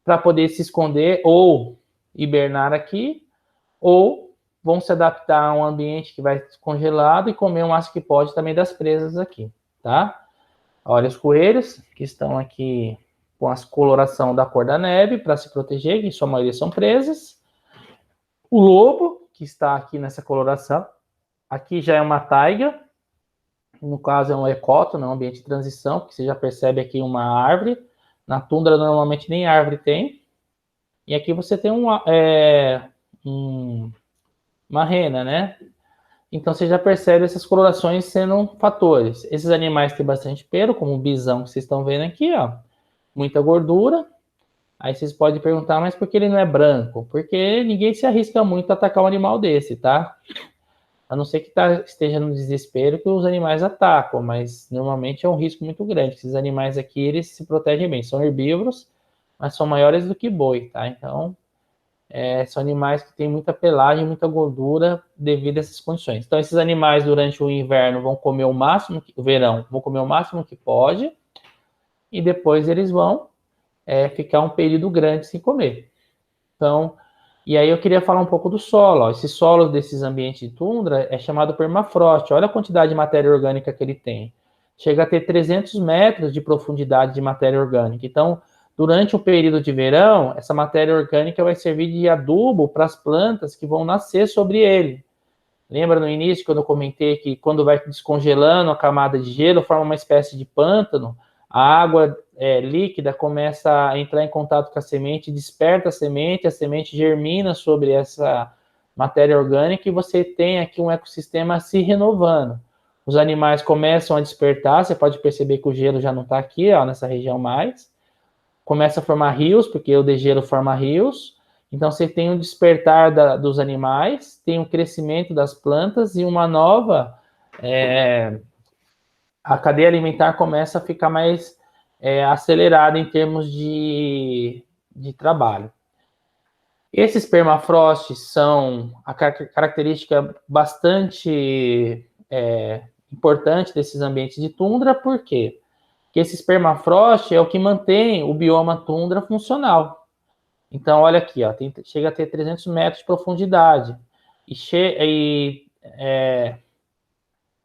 para poder se esconder ou hibernar aqui, ou vão se adaptar a um ambiente que vai congelado e comer o máximo que pode também das presas aqui, tá? Olha os coelhos que estão aqui com a coloração da cor da neve para se proteger, que em sua maioria são presas. O lobo, que está aqui nessa coloração. Aqui já é uma taiga, no caso é um ecótono, é um ambiente de transição, que você já percebe aqui uma árvore. Na tundra normalmente nem árvore tem. E aqui você tem uma rena, né? Então você já percebe essas colorações sendo fatores. Esses animais têm bastante pelo, como o bisão que vocês estão vendo aqui, ó. Muita gordura. Aí vocês podem perguntar, mas por que ele não é branco? Porque ninguém se arrisca muito a atacar um animal desse, tá? A não ser que esteja no desespero que os animais atacam, mas normalmente é um risco muito grande. Esses animais aqui, eles se protegem bem. São herbívoros, mas são maiores do que boi, tá? Então, são animais que têm muita pelagem, muita gordura devido a essas condições. Então, esses animais durante o inverno vão comer o máximo, o verão, vão comer o máximo que pode, e depois eles vão ficar um período grande sem comer. Então, e aí eu queria falar um pouco do solo. Ó. Esse solo desses ambientes de tundra é chamado permafrost. Olha a quantidade de matéria orgânica que ele tem. Chega a ter 300 metros de profundidade de matéria orgânica. Então, durante o período de verão, essa matéria orgânica vai servir de adubo para as plantas que vão nascer sobre ele. Lembra no início, quando eu comentei que quando vai descongelando a camada de gelo, forma uma espécie de pântano, a água líquida começa a entrar em contato com a semente, desperta a semente germina sobre essa matéria orgânica e você tem aqui um ecossistema se renovando. Os animais começam a despertar, você pode perceber que o gelo já não está aqui, ó, nessa região mais. Começa a formar rios, porque o degelo forma rios. Então, você tem um despertar dos animais, tem um crescimento das plantas e uma nova... a cadeia alimentar começa a ficar mais acelerada em termos de trabalho. Esses permafrosts são a característica bastante importante desses ambientes de tundra, por quê? Porque esses permafrost é o que mantém o bioma tundra funcional. Então, olha aqui, ó, chega a ter 300 metros de profundidade.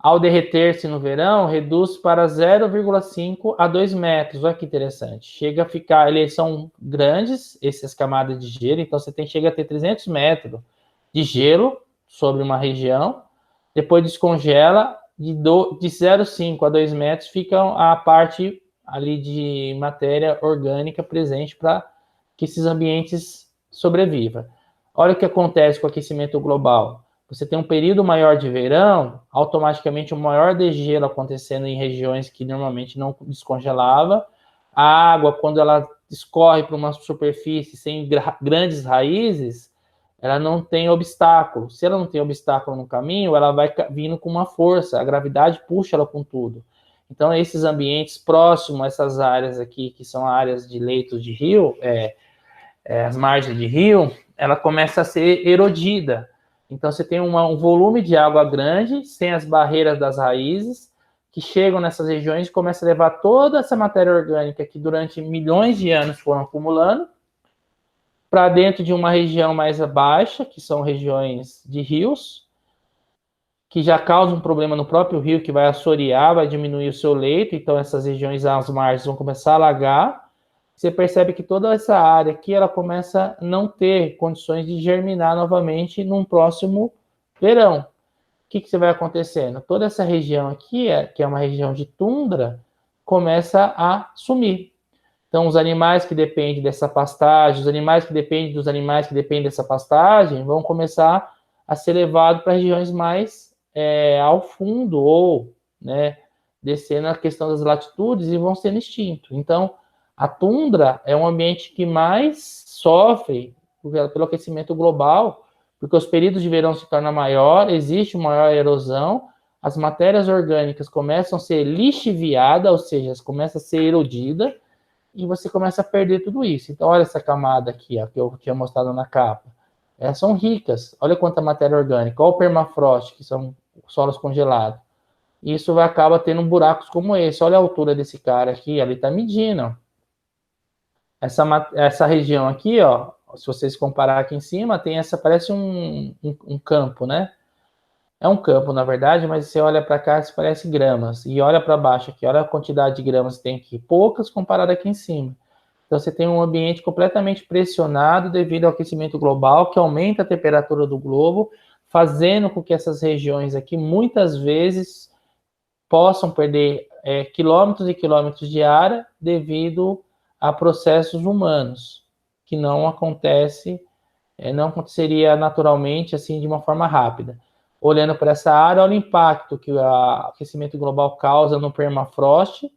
Ao derreter-se no verão, reduz para 0,5 a 2 metros. Olha que interessante. Chega a ficar, eles são grandes, essas camadas de gelo, então você chega a ter 300 metros de gelo sobre uma região, depois descongela, de 0,5 a 2 metros fica a parte ali de matéria orgânica presente para que esses ambientes sobrevivam. Olha o que acontece com o aquecimento global. Você tem um período maior de verão, automaticamente um maior degelo acontecendo em regiões que normalmente não descongelava. A água, quando ela escorre para uma superfície sem grandes raízes, ela não tem obstáculo. Se ela não tem obstáculo no caminho, ela vai vindo com uma força, a gravidade puxa ela com tudo. Então, esses ambientes próximos a essas áreas aqui, que são áreas de leitos de rio, as margens de rio, ela começa a ser erodida. Então, você tem um volume de água grande, sem as barreiras das raízes, que chegam nessas regiões e começam a levar toda essa matéria orgânica que durante milhões de anos foram acumulando para dentro de uma região mais baixa, que são regiões de rios, que já causam um problema no próprio rio, que vai assorear, vai diminuir o seu leito, então essas regiões às margens vão começar a alagar. Você percebe que toda essa área aqui, ela começa a não ter condições de germinar novamente num próximo verão. O que você vai acontecendo? Toda essa região aqui, que é uma região de tundra, começa a sumir. Então, os animais que dependem dessa pastagem, os animais que dependem dos animais que dependem dessa pastagem, vão começar a ser levados para regiões mais ao fundo ou né, descendo a questão das latitudes e vão sendo extintos. Então, a tundra é um ambiente que mais sofre pelo aquecimento global, porque os períodos de verão se tornam maior, existe uma maior erosão, as matérias orgânicas começam a ser lixiviadas, ou seja, começam a ser erodidas, e você começa a perder tudo isso. Então, olha essa camada aqui, ó, que eu tinha mostrado na capa. Elas são ricas. Olha quanta matéria orgânica. Olha o permafrost, que são solos congelados. E isso vai acabar tendo buracos como esse. Olha a altura desse cara aqui, ele está medindo. Essa região aqui, ó, se vocês comparar aqui em cima, tem essa, parece um campo, né? É um campo, na verdade, mas você olha para cá, isso parece gramas. E olha para baixo aqui, olha a quantidade de gramas que tem aqui. Poucas comparado aqui em cima. Então, você tem um ambiente completamente pressionado devido ao aquecimento global, que aumenta a temperatura do globo, fazendo com que essas regiões aqui, muitas vezes, possam perder quilômetros e quilômetros de área devido a processos humanos, que não aconteceria naturalmente, assim, de uma forma rápida. Olhando para essa área, olha o impacto que o aquecimento global causa no permafrost.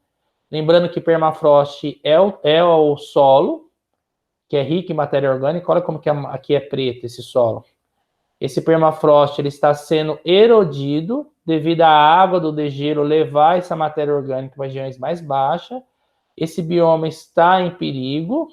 Lembrando que permafrost é o solo, que é rico em matéria orgânica. Olha como que aqui é preto esse solo. Esse permafrost ele está sendo erodido devido à água do degelo levar essa matéria orgânica para regiões mais baixas. Esse bioma está em perigo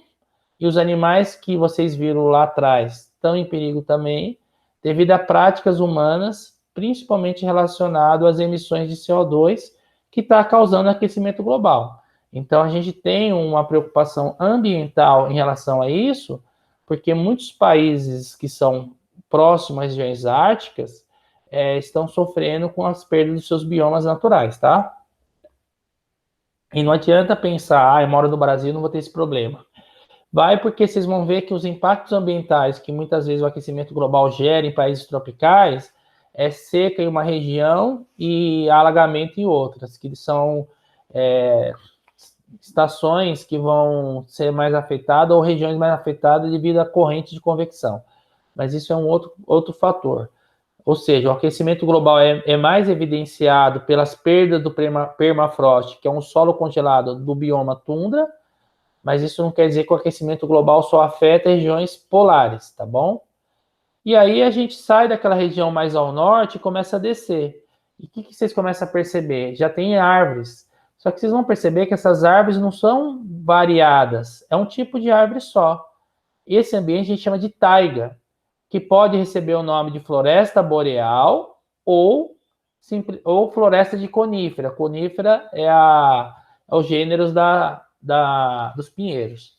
e os animais que vocês viram lá atrás estão em perigo também, devido a práticas humanas, principalmente relacionado às emissões de CO2, que está causando aquecimento global. Então, a gente tem uma preocupação ambiental em relação a isso, porque muitos países que são próximos às regiões árticas estão sofrendo com as perdas dos seus biomas naturais, tá? E não adianta pensar, eu moro no Brasil, não vou ter esse problema. Vai porque vocês vão ver que os impactos ambientais que muitas vezes o aquecimento global gera em países tropicais é seca em uma região e alagamento em outras, que são estações que vão ser mais afetadas ou regiões mais afetadas devido à corrente de convecção. Mas isso é um outro fator. Ou seja, o aquecimento global é mais evidenciado pelas perdas do permafrost, que é um solo congelado do bioma tundra, mas isso não quer dizer que o aquecimento global só afeta regiões polares, tá bom? E aí a gente sai daquela região mais ao norte e começa a descer. E o que vocês começam a perceber? Já tem árvores. Só que vocês vão perceber que essas árvores não são variadas. É um tipo de árvore só. Esse ambiente a gente chama de taiga, que pode receber o nome de floresta boreal ou floresta de conífera. Conífera é os gêneros dos pinheiros.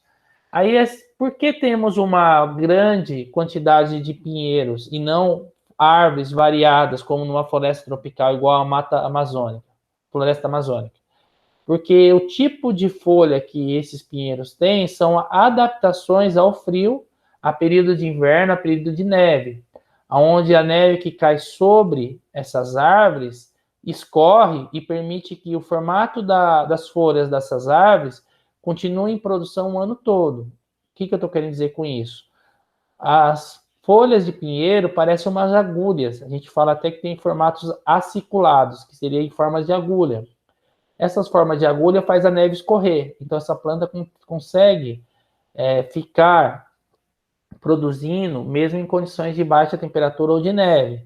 Aí, por que temos uma grande quantidade de pinheiros e não árvores variadas, como numa floresta tropical, igual a mata amazônica, floresta amazônica? Porque o tipo de folha que esses pinheiros têm são adaptações ao frio, a período de inverno, a período de neve, onde a neve que cai sobre essas árvores escorre e permite que o formato das folhas dessas árvores continue em produção o ano todo. O que eu estou querendo dizer com isso? As folhas de pinheiro parecem umas agulhas. A gente fala até que tem formatos aciculados, que seria em formas de agulha. Essas formas de agulha faz a neve escorrer. Então, essa planta consegue ficar produzindo, mesmo em condições de baixa temperatura ou de neve.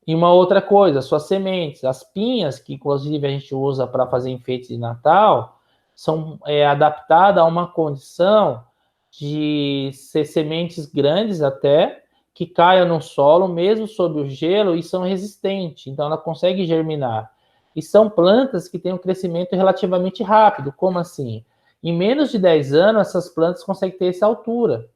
E uma outra coisa, suas sementes, as pinhas, que inclusive a gente usa para fazer enfeites de Natal, são adaptadas a uma condição de ser sementes grandes até, que caiam no solo, mesmo sob o gelo, e são resistentes. Então, ela consegue germinar. E são plantas que têm um crescimento relativamente rápido. Como assim? Em menos de 10 anos, essas plantas conseguem ter essa altura.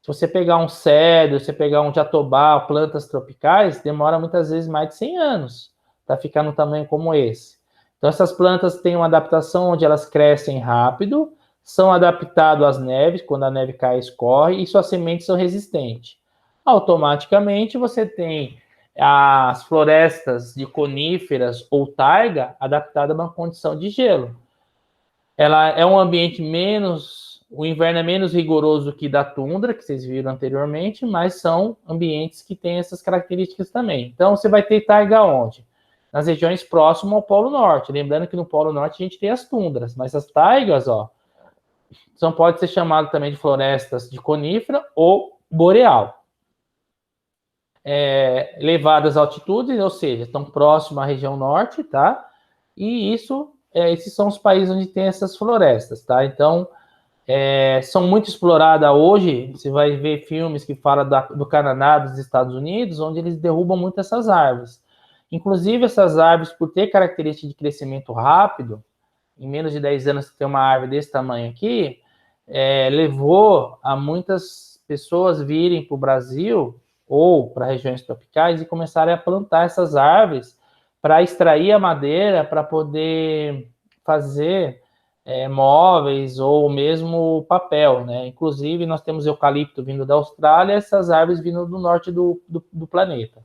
Se você pegar um cedro, se você pegar um jatobá, plantas tropicais, demora muitas vezes mais de 100 anos para ficar no tamanho como esse. Então, essas plantas têm uma adaptação onde elas crescem rápido, são adaptadas às neves, quando a neve cai, escorre, e suas sementes são resistentes. Automaticamente, você tem as florestas de coníferas ou taiga adaptadas a uma condição de gelo. Ela é um ambiente o inverno é menos rigoroso que da tundra, que vocês viram anteriormente, mas são ambientes que têm essas características também. Então, você vai ter taiga onde? nas regiões próximas ao Polo Norte. Lembrando que no Polo Norte a gente tem as tundras, mas as taigas, ó, pode ser chamado também de florestas de conífera ou boreal. Elevadas altitudes, ou seja, estão próximas à região norte, tá? E esses são os países onde tem essas florestas, tá? Então, são muito exploradas hoje. Você vai ver filmes que falam do Canadá, dos Estados Unidos, onde eles derrubam muito essas árvores. Inclusive, essas árvores, por ter característica de crescimento rápido, em menos de 10 anos você tem uma árvore desse tamanho aqui, levou a muitas pessoas virem para o Brasil ou para regiões tropicais e começarem a plantar essas árvores para extrair a madeira para poder fazer móveis ou mesmo papel, né? Inclusive, nós temos eucalipto vindo da Austrália e essas árvores vindo do norte do planeta.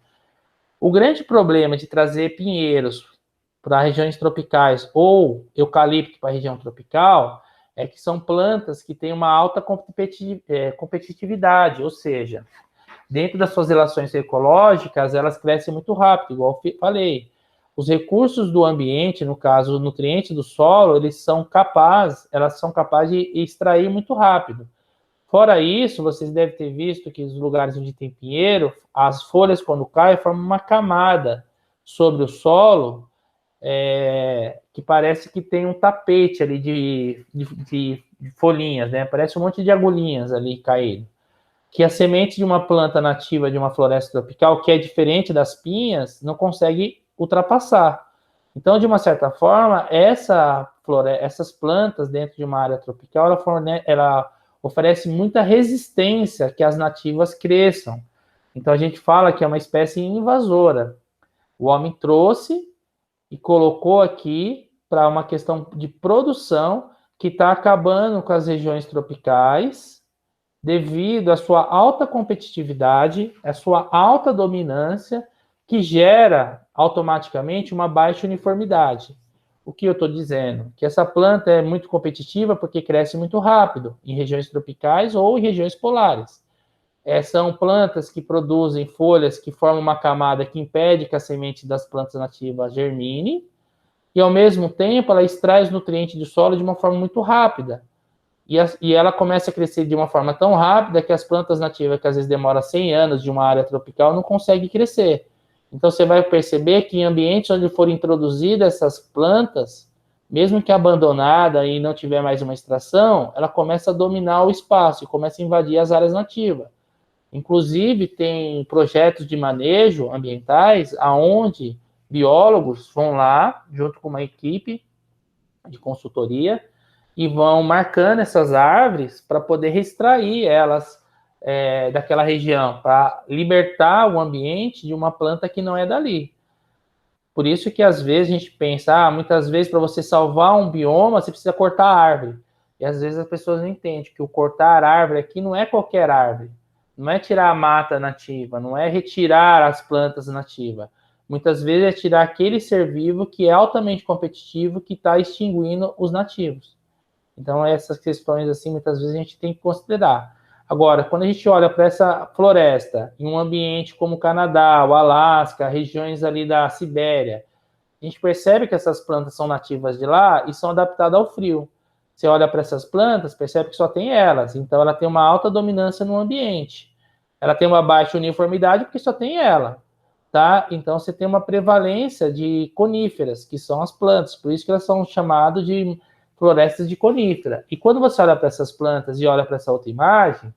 O grande problema de trazer pinheiros para regiões tropicais ou eucalipto para a região tropical é que são plantas que têm uma alta competitividade, ou seja, dentro das suas relações ecológicas, elas crescem muito rápido, igual eu falei. Os recursos do ambiente, no caso, os nutrientes do solo, elas são capazes de extrair muito rápido. Fora isso, vocês devem ter visto que os lugares onde tem pinheiro, as folhas, quando caem, formam uma camada sobre o solo, que parece que tem um tapete ali de folhinhas, né? Parece um monte de agulhinhas ali caídas. Que a semente de uma planta nativa de uma floresta tropical, que é diferente das pinhas, não consegue ultrapassar. Então, de uma certa forma, essas plantas dentro de uma área tropical, ela oferece muita resistência que as nativas cresçam. Então, a gente fala que é uma espécie invasora. O homem trouxe e colocou aqui para uma questão de produção que está acabando com as regiões tropicais devido à sua alta competitividade, à sua alta dominância, que gera automaticamente uma baixa uniformidade. O que eu estou dizendo? Que essa planta é muito competitiva porque cresce muito rápido em regiões tropicais ou em regiões polares. São plantas que produzem folhas que formam uma camada que impede que a semente das plantas nativas germine, e ao mesmo tempo ela extrai os nutrientes do solo de uma forma muito rápida. E ela começa a crescer de uma forma tão rápida que as plantas nativas, que às vezes demoram 100 anos de uma área tropical, não conseguem crescer. Então, você vai perceber que em ambientes onde forem introduzidas essas plantas, mesmo que abandonada e não tiver mais uma extração, ela começa a dominar o espaço e começa a invadir as áreas nativas. Inclusive, tem projetos de manejo ambientais onde biólogos vão lá, junto com uma equipe de consultoria, e vão marcando essas árvores para poder extrair elas daquela região, para libertar o ambiente de uma planta que não é dali. Por isso que às vezes a gente pensa, muitas vezes para você salvar um bioma, você precisa cortar a árvore. E às vezes as pessoas não entendem que o cortar a árvore aqui não é qualquer árvore. Não é tirar a mata nativa, não é retirar as plantas nativas. Muitas vezes é tirar aquele ser vivo que é altamente competitivo, que está extinguindo os nativos. Então, essas questões, assim, muitas vezes a gente tem que considerar. Agora, quando a gente olha para essa floresta, em um ambiente como o Canadá, o Alasca, regiões ali da Sibéria, a gente percebe que essas plantas são nativas de lá e são adaptadas ao frio. Você olha para essas plantas, percebe que só tem elas. Então, ela tem uma alta dominância no ambiente. Ela tem uma baixa uniformidade porque só tem ela. Tá? Então, você tem uma prevalência de coníferas, que são as plantas. Por isso que elas são chamadas de florestas de conífera. E quando você olha para essas plantas e olha para essa outra imagem,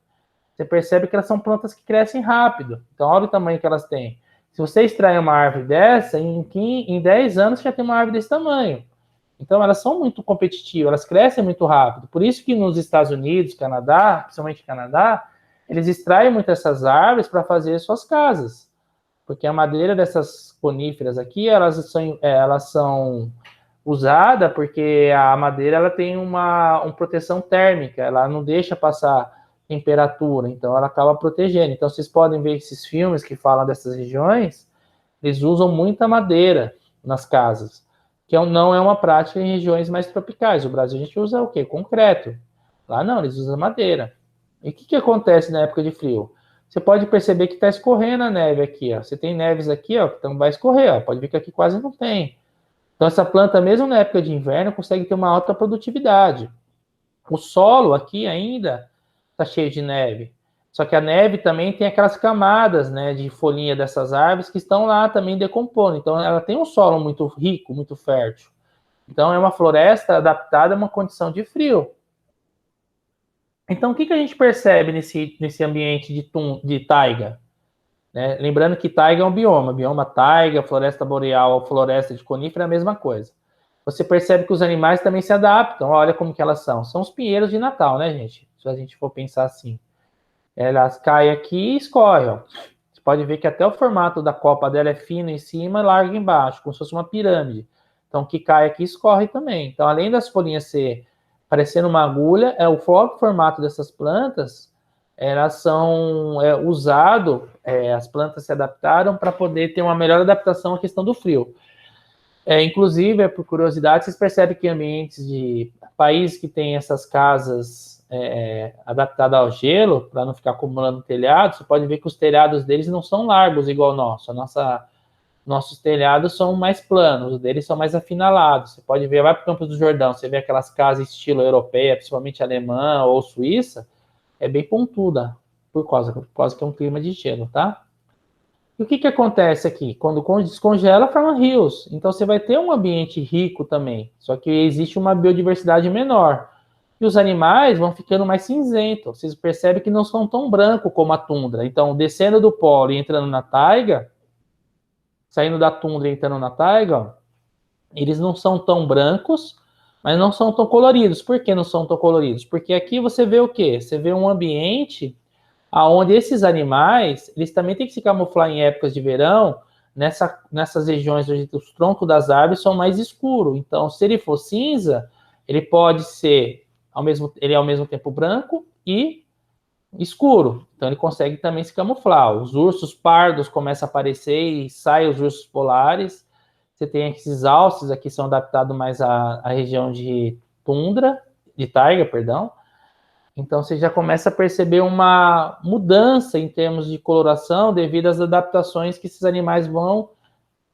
você percebe que elas são plantas que crescem rápido. Então, olha o tamanho que elas têm. Se você extrair uma árvore dessa, em 10 anos você já tem uma árvore desse tamanho. Então, elas são muito competitivas, elas crescem muito rápido. Por isso que nos Estados Unidos, Canadá, principalmente Canadá, eles extraem muito essas árvores para fazer suas casas. Porque a madeira dessas coníferas aqui, elas são usada porque a madeira ela tem uma proteção térmica, ela não deixa passar temperatura, então ela acaba protegendo. Então vocês podem ver esses filmes que falam dessas regiões, eles usam muita madeira nas casas, que não é uma prática em regiões mais tropicais. O Brasil a gente usa o quê? Concreto. Lá não, eles usam madeira. E o que acontece na época de frio? você pode perceber que está escorrendo a neve aqui, ó. Você tem neves aqui, ó, então vai escorrer, ó. Pode ver que aqui quase não tem. Então, essa planta, mesmo na época de inverno, consegue ter uma alta produtividade. O solo aqui ainda está cheio de neve. Só que a neve também tem aquelas camadas, né, de folhinha dessas árvores que estão lá também decompondo. Então, ela tem um solo muito rico, muito fértil. Então, é uma floresta adaptada a uma condição de frio. Então, o que a gente percebe nesse ambiente de taiga? Né? Lembrando que taiga é um bioma taiga, floresta boreal, floresta de conífera é a mesma coisa. Você percebe que os animais também se adaptam. Olha como que elas são. São os pinheiros de Natal, né, gente? Se a gente for pensar assim. Elas caem aqui e escorrem, ó. Você pode ver que até o formato da copa dela é fino em cima e largo embaixo, como se fosse uma pirâmide. Então, o que cai aqui escorre também. Então, além das folhinhas ser parecendo uma agulha, o formato dessas plantas, elas são as plantas se adaptaram para poder ter uma melhor adaptação à questão do frio. Inclusive, por curiosidade, vocês percebem que em ambientes de países que têm essas casas adaptadas ao gelo, para não ficar acumulando telhado, você pode ver que os telhados deles não são largos igual o nosso. Nossos telhados são mais planos, os deles são mais afinalados. Você pode ver, vai para o Campos do Jordão, você vê aquelas casas estilo europeia, principalmente alemã ou suíça, é bem pontuda, por causa que é um clima de gelo, tá? E o que acontece aqui? Quando descongela, forma rios. Então, você vai ter um ambiente rico também. Só que existe uma biodiversidade menor. E os animais vão ficando mais cinzentos. Vocês percebem que não são tão brancos como a tundra. Então, descendo do polo e entrando na taiga, saindo da tundra e entrando na taiga, ó, eles não são tão brancos, mas não são tão coloridos. Por que não são tão coloridos? Porque aqui você vê o quê? Você vê um ambiente aonde esses animais, eles também têm que se camuflar em épocas de verão, nessas regiões onde os troncos das árvores são mais escuros. Então, se ele for cinza, ele pode ser, ele é ao mesmo tempo branco e escuro. Então, ele consegue também se camuflar. Os ursos pardos começam a aparecer e saem os ursos polares. Você tem esses alces aqui, são adaptados mais à região de tundra, de taiga, perdão. Então, você já começa a perceber uma mudança em termos de coloração devido às adaptações que esses animais vão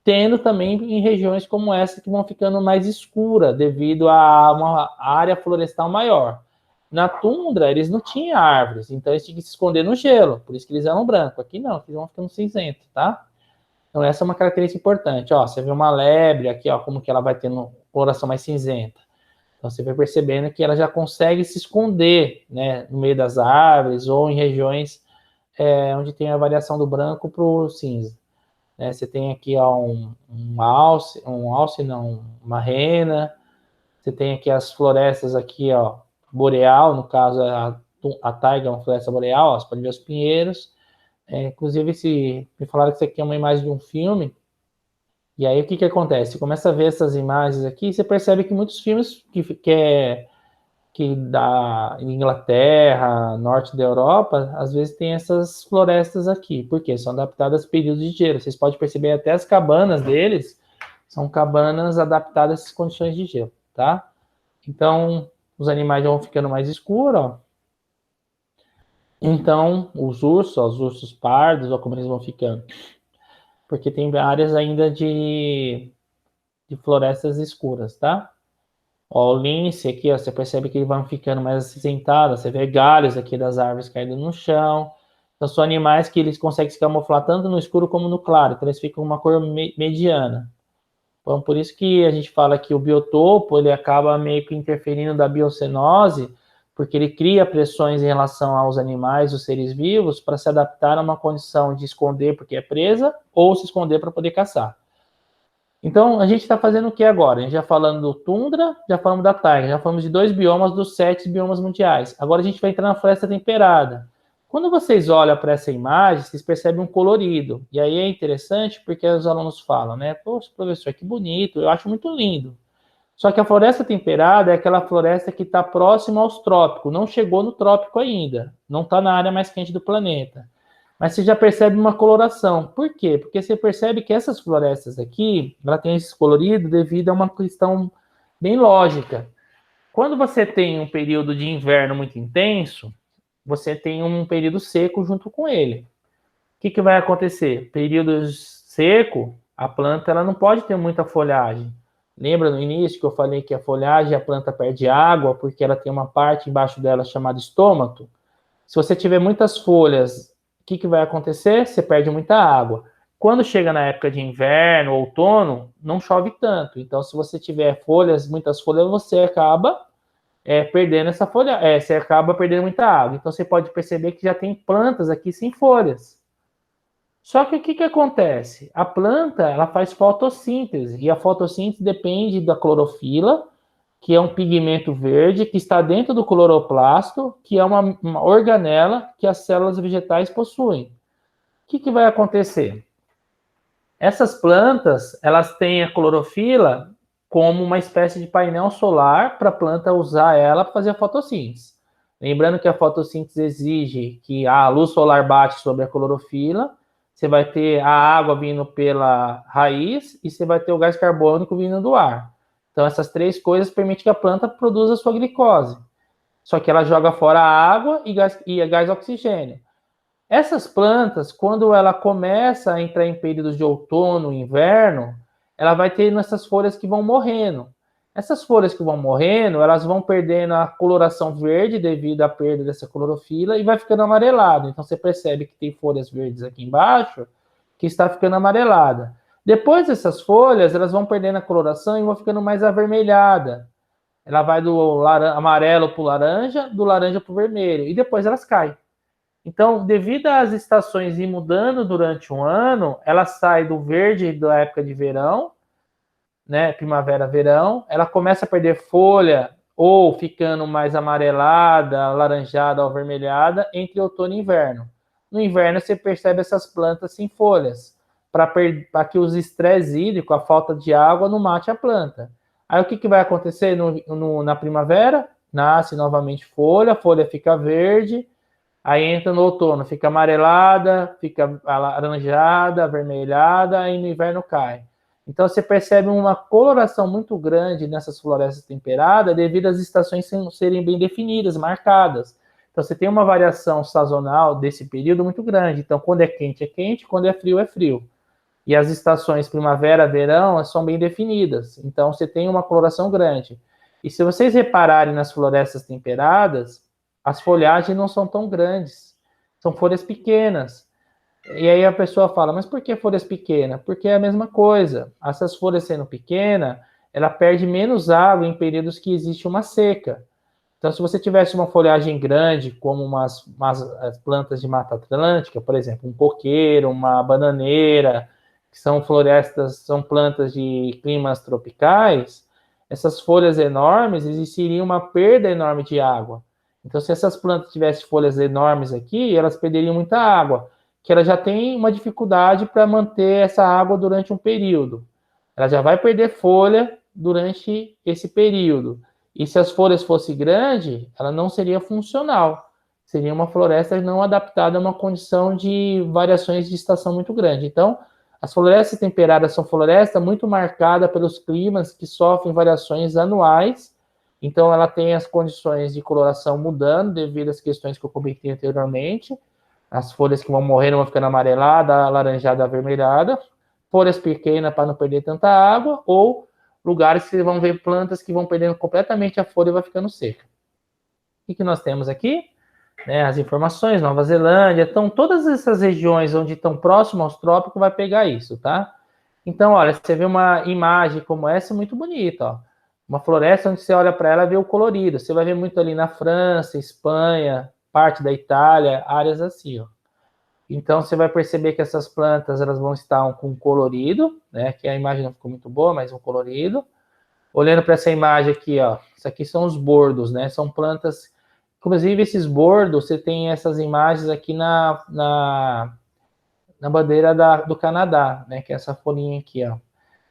tendo também em regiões como essa, que vão ficando mais escura devido a uma área florestal maior. Na tundra, eles não tinham árvores, então eles tinham que se esconder no gelo, por isso que eles eram brancos. Aqui não, aqui eles vão ficando cinzentos, tá? Então, essa é uma característica importante. Ó, você vê uma lebre aqui, ó, como que ela vai tendo coloração mais cinzenta. Então, você vai percebendo que ela já consegue se esconder, né, no meio das árvores ou em regiões onde tem a variação do branco para o cinza. Né? Você tem aqui ó, uma rena. Você tem aqui as florestas aqui, ó, boreal, no caso a taiga é uma floresta boreal, ó, você pode ver os pinheiros. Inclusive, me falaram que isso aqui é uma imagem de um filme. E aí, o que acontece? Você começa a ver essas imagens aqui, você percebe que muitos filmes que da Inglaterra, norte da Europa, às vezes tem essas florestas aqui. Por quê? São adaptadas a períodos de gelo. Vocês podem perceber até as cabanas deles são cabanas adaptadas a essas condições de gelo, tá? Então, os animais vão ficando mais escuros, ó. Então, os ursos pardos, ó, como eles vão ficando. Porque tem áreas ainda de florestas escuras, tá? Ó, o lince aqui, ó, você percebe que eles vão ficando mais acinzentados, você vê galhos aqui das árvores caindo no chão. Então, são animais que eles conseguem se camuflar tanto no escuro como no claro, então eles ficam uma cor mediana. Então, por isso que a gente fala que o biotopo, ele acaba meio que interferindo da biocenose, porque ele cria pressões em relação aos animais, os seres vivos, para se adaptar a uma condição de esconder porque é presa, ou se esconder para poder caçar. Então, a gente está fazendo o que agora? A gente já falando do tundra, já falamos da taiga, já falamos de 2 biomas dos 7 biomas mundiais. Agora a gente vai entrar na floresta temperada. Quando vocês olham para essa imagem, vocês percebem um colorido. E aí é interessante porque os alunos falam, né? Poxa, professor, que bonito, eu acho muito lindo. Só que a floresta temperada é aquela floresta que está próxima aos trópicos, não chegou no trópico ainda, não está na área mais quente do planeta. Mas você já percebe uma coloração. Por quê? Porque você percebe que essas florestas aqui, ela tem esse colorido devido a uma questão bem lógica. Quando você tem um período de inverno muito intenso, você tem um período seco junto com ele. O que vai acontecer? Período seco, a planta ela não pode ter muita folhagem. Lembra no início que eu falei que a folhagem, a planta perde água porque ela tem uma parte embaixo dela chamada estômago? Se você tiver muitas folhas, o que vai acontecer? Você perde muita água. Quando chega na época de inverno, outono, não chove tanto. Então, se você tiver folhas, muitas folhas, você acaba perdendo essa folha, você acaba perdendo muita água. Então, você pode perceber que já tem plantas aqui sem folhas. Só que o que acontece? A planta ela faz fotossíntese e a fotossíntese depende da clorofila, que é um pigmento verde que está dentro do cloroplasto, que é uma organela que as células vegetais possuem. O que vai acontecer? Essas plantas elas têm a clorofila como uma espécie de painel solar para a planta usar ela para fazer a fotossíntese. Lembrando que a fotossíntese exige que a luz solar bate sobre a clorofila, você vai ter a água vindo pela raiz e você vai ter o gás carbônico vindo do ar. Então, essas três coisas permitem que a planta produza a sua glicose. Só que ela joga fora a água e gás oxigênio. Essas plantas, quando ela começa a entrar em períodos de outono e inverno, ela vai tendo essas folhas que vão morrendo. Essas folhas que vão morrendo, elas vão perdendo a coloração verde devido à perda dessa clorofila e vai ficando amarelado. Então você percebe que tem folhas verdes aqui embaixo que está ficando amarelada. Depois dessas folhas, elas vão perdendo a coloração e vão ficando mais avermelhada. Ela vai do amarelo para o laranja, do laranja para o vermelho e depois elas caem. Então, devido às estações ir mudando durante um ano, ela sai do verde da época de verão, né, primavera, verão, ela começa a perder folha ou ficando mais amarelada, alaranjada, avermelhada entre outono e inverno. No inverno você percebe essas plantas sem folhas, para que os estresses hídricos, a falta de água, não mate a planta. Aí o que vai acontecer na primavera? Nasce novamente folha, a folha fica verde. Aí entra no outono, fica amarelada, fica alaranjada, avermelhada, e no inverno cai. Então você percebe uma coloração muito grande nessas florestas temperadas devido às estações serem bem definidas, marcadas. Então você tem uma variação sazonal desse período muito grande. Então quando é quente, quando é frio, é frio. E as estações primavera, verão são bem definidas. Então você tem uma coloração grande. E se vocês repararem nas florestas temperadas, as folhagens não são tão grandes, são folhas pequenas. E aí a pessoa fala, mas por que folhas pequenas? Porque é a mesma coisa. Essas folhas sendo pequenas, ela perde menos água em períodos que existe uma seca. Então, se você tivesse uma folhagem grande, como umas plantas de Mata Atlântica, por exemplo, um coqueiro, uma bananeira, que são florestas, são plantas de climas tropicais, essas folhas enormes, existiria uma perda enorme de água. Então, se essas plantas tivessem folhas enormes aqui, elas perderiam muita água, que ela já tem uma dificuldade para manter essa água durante um período. Ela já vai perder folha durante esse período. E se as folhas fossem grandes, ela não seria funcional. Seria uma floresta não adaptada a uma condição de variações de estação muito grande. Então, as florestas temperadas são florestas muito marcadas pelos climas que sofrem variações anuais. Então, ela tem as condições de coloração mudando devido às questões que eu comentei anteriormente. As folhas que vão morrendo vão ficando amarelada, alaranjada, avermelhada. Folhas pequenas para não perder tanta água, ou lugares que vocês vão ver plantas que vão perdendo completamente a folha e vai ficando seca. O que nós temos aqui? As informações, Nova Zelândia. Então, todas essas regiões onde estão próximos aos trópicos vai pegar isso, tá? Então, olha, você vê uma imagem como essa, muito bonita, ó. Uma floresta onde você olha para ela e vê o colorido. Você vai ver muito ali na França, Espanha, parte da Itália, áreas assim, ó. Então, você vai perceber que essas plantas elas vão estar com colorido, né? Que a imagem não ficou muito boa, mas um colorido. Olhando para essa imagem aqui, ó, isso aqui são os bordos, né? São plantas, inclusive esses bordos, você tem essas imagens aqui na bandeira do Canadá, né? Que é essa folhinha aqui, ó.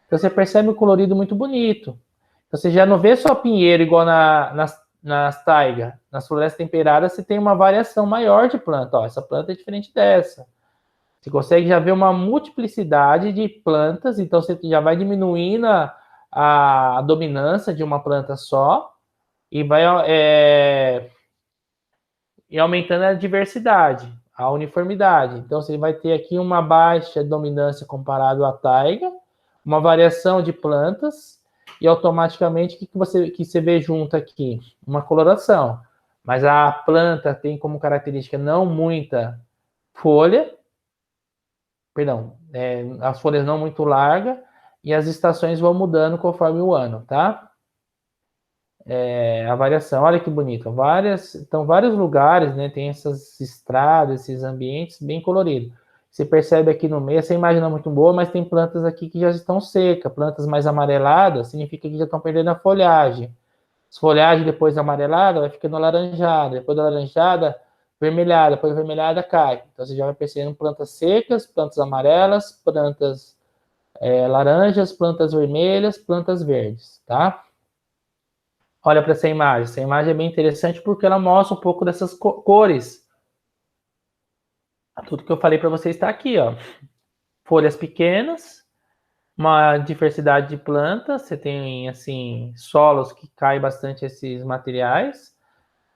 Então você percebe um colorido muito bonito. Então, você já não vê só pinheiro igual nas taigas. Nas florestas temperadas, você tem uma variação maior de planta. Ó, essa planta é diferente dessa. Você consegue já ver uma multiplicidade de plantas, então você já vai diminuindo a dominância de uma planta só e e aumentando a diversidade, a uniformidade. Então, você vai ter aqui uma baixa dominância comparado à taiga, uma variação de plantas, e automaticamente, o que você vê junto aqui? Uma coloração. Mas a planta tem como característica não muita folha, perdão, as folhas não muito largas, e as estações vão mudando conforme o ano, tá? A variação, olha que bonito, vários lugares, né, tem essas estradas, esses ambientes bem coloridos. Você percebe aqui no meio, essa imagem não é muito boa, mas tem plantas aqui que já estão secas, plantas mais amareladas, significa que já estão perdendo a folhagem. As folhagens depois da amarelada vai ficando alaranjada, depois da alaranjada, vermelhada, depois da vermelhada cai. Então você já vai percebendo plantas secas, plantas amarelas, plantas laranjas, plantas vermelhas, plantas verdes, tá? Olha para essa imagem. Essa imagem é bem interessante porque ela mostra um pouco dessas cores. Tudo que eu falei para vocês está aqui, ó. Folhas pequenas, uma diversidade de plantas. Você tem assim solos que caem bastante esses materiais.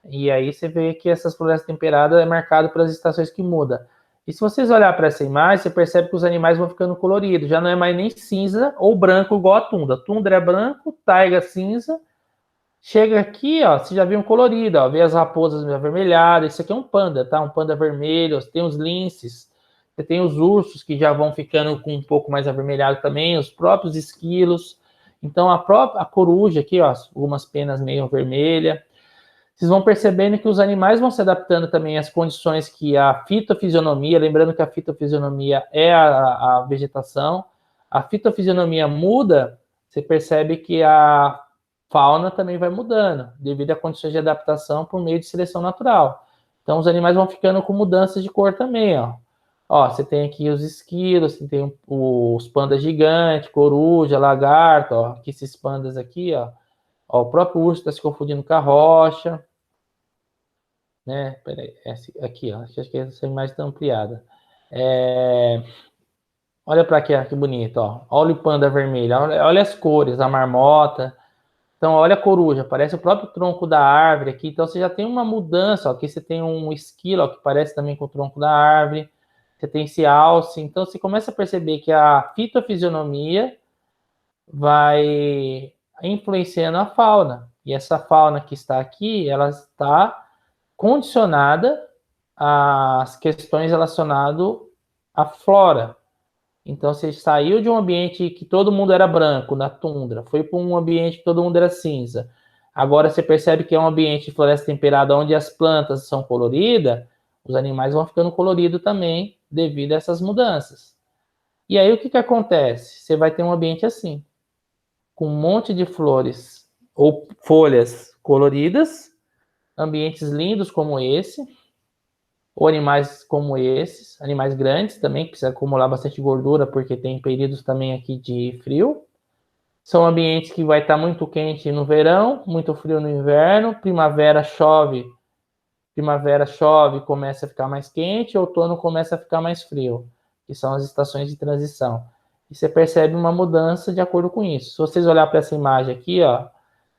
E aí você vê que essas florestas temperadas é marcado pelas estações que mudam. E se vocês olhar para essa imagem, você percebe que os animais vão ficando coloridos. Já não é mais nem cinza ou branco igual a tundra. A tundra é branco, taiga cinza. Chega aqui, ó, você já viu um colorido, ó, vê as raposas avermelhadas, esse aqui é um panda, tá? Um panda vermelho, tem os linces, você tem os ursos que já vão ficando com um pouco mais avermelhado também, os próprios esquilos. Então a coruja aqui, ó, algumas penas meio vermelhas. Vocês vão percebendo que os animais vão se adaptando também às condições que a fitofisionomia, lembrando que a fitofisionomia é a vegetação, a fitofisionomia muda, você percebe que a fauna também vai mudando, devido a condições de adaptação por meio de seleção natural. Então, os animais vão ficando com mudanças de cor também, ó. Ó, você tem aqui os esquilos, você tem os pandas gigantes, coruja, lagarto, ó. Aqui esses pandas aqui, ó. Ó, o próprio urso está se confundindo com a rocha, né? Peraí, aqui, ó. Acho que essa imagem está ampliada. Olha para aqui, ó, que bonito, ó. Olha o panda vermelho, olha as cores, a marmota. Então, olha a coruja, parece o próprio tronco da árvore aqui. Então, você já tem uma mudança. Ó. Aqui você tem um esquilo, ó, que parece também com o tronco da árvore. Você tem esse alce. Então, você começa a perceber que a fitofisionomia vai influenciando a fauna. E essa fauna que está aqui, ela está condicionada às questões relacionadas à flora. Então, você saiu de um ambiente que todo mundo era branco, na tundra, foi para um ambiente que todo mundo era cinza. Agora você percebe que é um ambiente de floresta temperada onde as plantas são coloridas, os animais vão ficando coloridos também devido a essas mudanças. E aí o que acontece? Você vai ter um ambiente assim, com um monte de flores ou folhas coloridas, ambientes lindos como esse, ou animais como esses, animais grandes também, que precisam acumular bastante gordura, porque tem períodos também aqui de frio. São ambientes que vai estar muito quente no verão, muito frio no inverno, primavera chove, começa a ficar mais quente, outono começa a ficar mais frio, que são as estações de transição. E você percebe uma mudança de acordo com isso. Se vocês olharem para essa imagem aqui, ó,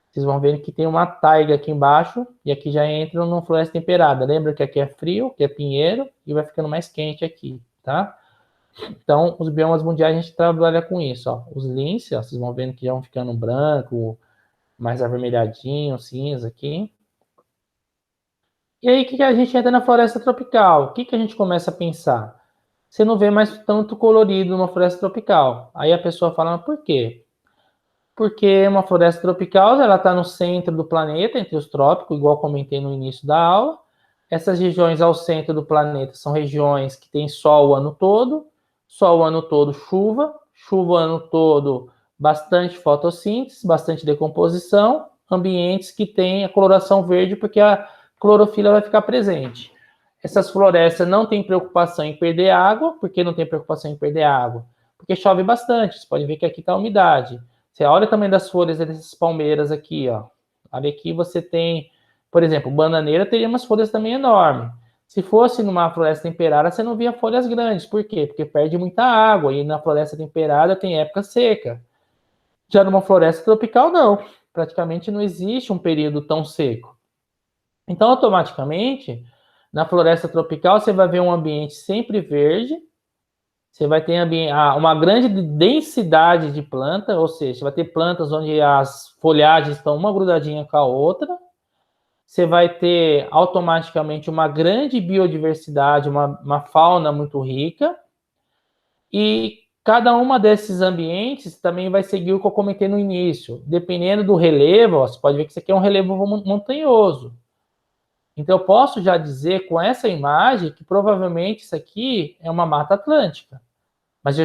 vocês vão ver que tem uma taiga aqui embaixo e aqui já entram numa floresta temperada. Lembra que aqui é frio, que é pinheiro e vai ficando mais quente aqui, tá? Então, os biomas mundiais a gente trabalha com isso, ó. Os linces, ó, vocês vão vendo que já vão ficando branco, mais avermelhadinho, cinza aqui. E aí, que a gente entra na floresta tropical? O que a gente começa a pensar? Você não vê mais tanto colorido numa floresta tropical. Aí a pessoa fala, mas por quê? Porque uma floresta tropical, ela está no centro do planeta, entre os trópicos, igual comentei no início da aula. Essas regiões ao centro do planeta são regiões que têm sol o ano todo, chuva o ano todo, bastante fotossíntese, bastante decomposição, ambientes que têm a coloração verde, porque a clorofila vai ficar presente. Essas florestas não têm preocupação em perder água. Por que não tem preocupação em perder água? Porque chove bastante, você pode ver que aqui está a umidade. Você olha o tamanho das folhas dessas palmeiras aqui, ó. Olha aqui você tem, por exemplo, bananeira teria umas folhas também enormes. Se fosse numa floresta temperada, você não via folhas grandes. Por quê? Porque perde muita água. E na floresta temperada tem época seca. Já numa floresta tropical, não. Praticamente não existe um período tão seco. Então, automaticamente, Na floresta tropical, você vai ver um ambiente sempre verde, você vai ter uma grande densidade de planta, ou seja, você vai ter plantas onde as folhagens estão uma grudadinha com a outra, você vai ter automaticamente uma grande biodiversidade, uma fauna muito rica, e cada uma desses ambientes também vai seguir o que eu comentei no início. Dependendo do relevo, ó, você pode ver que isso aqui é um relevo montanhoso. Então, eu posso já dizer com essa imagem que provavelmente isso aqui é uma Mata Atlântica. Mas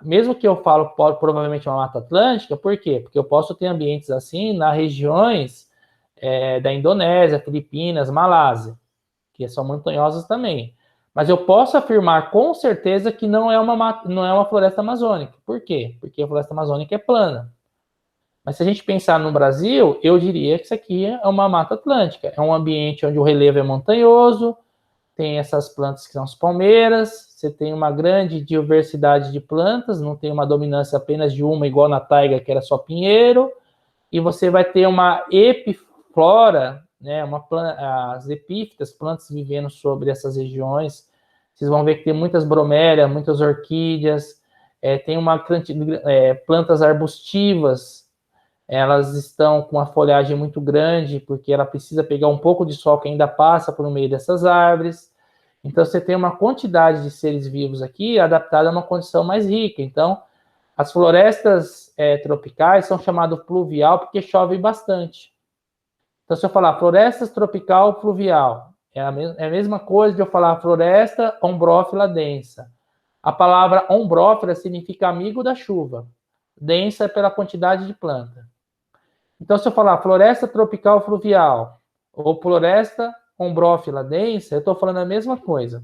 mesmo que eu falo provavelmente uma Mata Atlântica, por quê? Porque eu posso ter ambientes assim nas regiões da Indonésia, Filipinas, Malásia, que são montanhosas também. Mas eu posso afirmar com certeza que não é uma floresta amazônica. Por quê? Porque a floresta amazônica é plana. Mas se a gente pensar no Brasil, eu diria que isso aqui é uma Mata Atlântica. É um ambiente onde o relevo é montanhoso, tem essas plantas que são as palmeiras, você tem uma grande diversidade de plantas, não tem uma dominância apenas de uma, igual na taiga, que era só pinheiro, e você vai ter uma epiflora, né, as epífitas, plantas vivendo sobre essas regiões. Vocês vão ver que tem muitas bromélias, muitas orquídeas, tem plantas arbustivas, elas estão com uma folhagem muito grande, porque ela precisa pegar um pouco de sol que ainda passa por meio dessas árvores. Então, você tem uma quantidade de seres vivos aqui adaptada a uma condição mais rica. Então, as florestas tropicais são chamadas pluvial porque chove bastante. Então, se eu falar florestas tropical pluvial, é a mesma coisa de eu falar floresta ombrófila densa. A palavra ombrófila significa amigo da chuva. Densa é pela quantidade de planta. Então, se eu falar floresta tropical fluvial ou floresta ombrófila densa, eu estou falando a mesma coisa.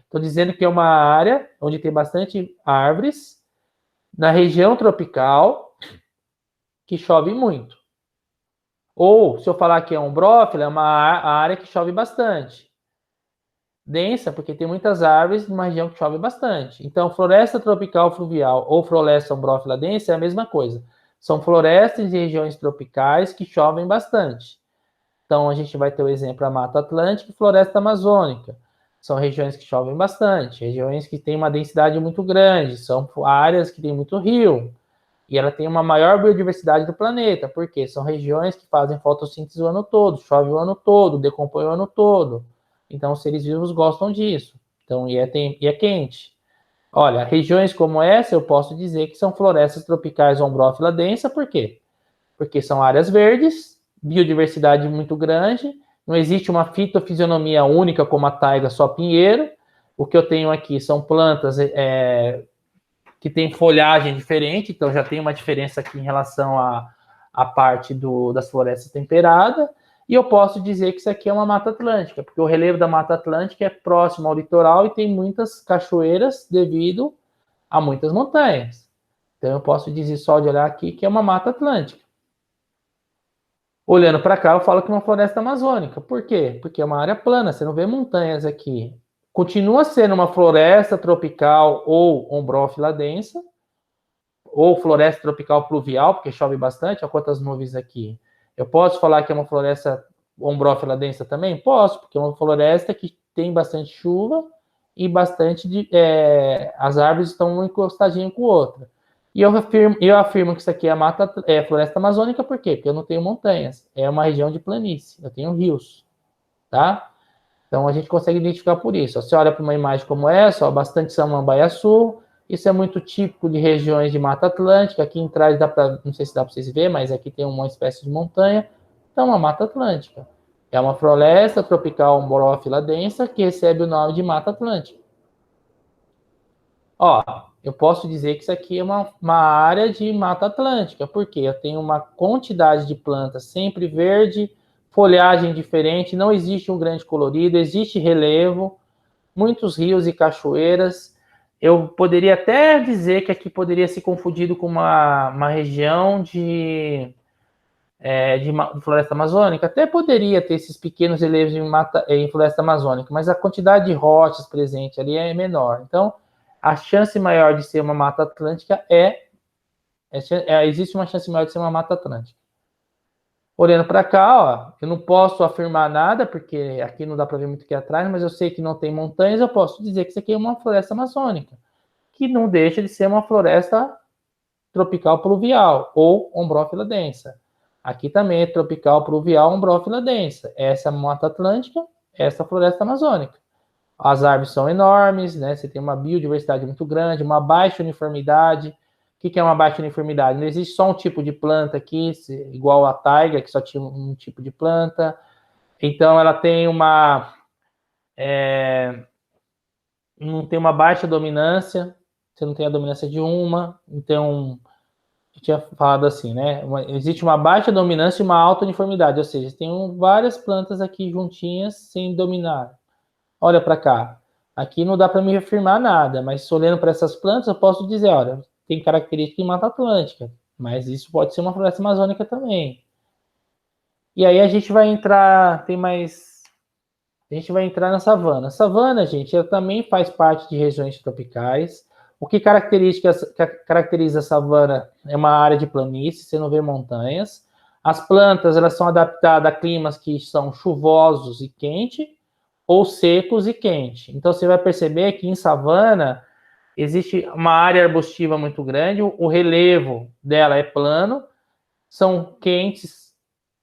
Estou dizendo que é uma área onde tem bastante árvores, na região tropical, que chove muito. Ou, se eu falar que é ombrófila, é uma área que chove bastante. Densa, porque tem muitas árvores numa região que chove bastante. Então, floresta tropical fluvial ou floresta ombrófila densa é a mesma coisa. São florestas de regiões tropicais que chovem bastante. Então, a gente vai ter o exemplo da Mata Atlântica e Floresta Amazônica. São regiões que chovem bastante, regiões que têm uma densidade muito grande, são áreas que têm muito rio. E ela tem uma maior biodiversidade do planeta, porque são regiões que fazem fotossíntese o ano todo, chove o ano todo, decompõe o ano todo. Então, os seres vivos gostam disso. Então, e é quente. Olha, regiões como essa, eu posso dizer que são florestas tropicais ombrófila densa, por quê? Porque são áreas verdes, biodiversidade muito grande, não existe uma fitofisionomia única como a taiga, só pinheiro. O que eu tenho aqui são plantas que têm folhagem diferente, então já tem uma diferença aqui em relação à parte das florestas temperadas. E eu posso dizer que isso aqui é uma Mata Atlântica, porque o relevo da Mata Atlântica é próximo ao litoral e tem muitas cachoeiras devido a muitas montanhas. Então eu posso dizer, só de olhar aqui, que é uma Mata Atlântica. Olhando para cá, eu falo que é uma floresta amazônica. Por quê? Porque é uma área plana, você não vê montanhas aqui. Continua sendo uma floresta tropical ou ombrófila densa, ou floresta tropical pluvial, porque chove bastante. Olha quantas nuvens aqui. Eu posso falar que é uma floresta ombrófila densa também? Posso, porque é uma floresta que tem bastante chuva e as árvores estão uma encostadinha com a outra. E eu afirmo que isso aqui é floresta amazônica, por quê? Porque eu não tenho montanhas. É uma região de planície, eu tenho rios, tá? Então a gente consegue identificar por isso. Você olha para uma imagem como essa, ó, bastante samambaiaçu. Isso é muito típico de regiões de Mata Atlântica. Aqui em trás não sei se dá para vocês verem, mas aqui tem uma espécie de montanha. Então, uma Mata Atlântica. É uma floresta tropical ombrófila densa que recebe o nome de Mata Atlântica. Ó, eu posso dizer que isso aqui é uma área de Mata Atlântica, porque eu tenho uma quantidade de plantas sempre verde, folhagem diferente, não existe um grande colorido, existe relevo, muitos rios e cachoeiras. Eu poderia até dizer que aqui poderia ser confundido com uma região de floresta amazônica. Até poderia ter esses pequenos relevos em floresta amazônica, mas a quantidade de rochas presente ali é menor. Então, a chance maior de ser uma Mata Atlântica existe uma chance maior de ser uma Mata Atlântica. Olhando para cá, ó, eu não posso afirmar nada, porque aqui não dá para ver muito aqui atrás, mas eu sei que não tem montanhas, eu posso dizer que isso aqui é uma floresta amazônica, que não deixa de ser uma floresta tropical pluvial, ou ombrófila densa. Aqui também é tropical pluvial, ombrófila densa. Essa é a Mata Atlântica, essa é a floresta amazônica. As árvores são enormes, né? Você tem uma biodiversidade muito grande, uma baixa uniformidade. O que é uma baixa uniformidade? Não existe só um tipo de planta aqui, igual a taiga, que só tinha um tipo de planta. Então, ela tem uma... não tem uma baixa dominância, você não tem a dominância de uma. Então, eu tinha falado assim, né? Existe uma baixa dominância e uma alta uniformidade, ou seja, tem várias plantas aqui juntinhas sem dominar. Olha para cá. Aqui não dá para me afirmar nada, mas olhando para essas plantas, eu posso dizer, olha, tem característica de Mata Atlântica, mas isso pode ser uma floresta amazônica também. E aí a gente vai entrar, tem mais, a gente vai entrar na savana. A savana, gente, ela também faz parte de regiões tropicais. O que caracteriza a savana é uma área de planície, você não vê montanhas. As plantas, elas são adaptadas a climas que são chuvosos e quentes, ou secos e quentes. Então, você vai perceber que em savana existe uma área arbustiva muito grande, o relevo dela é plano, são quentes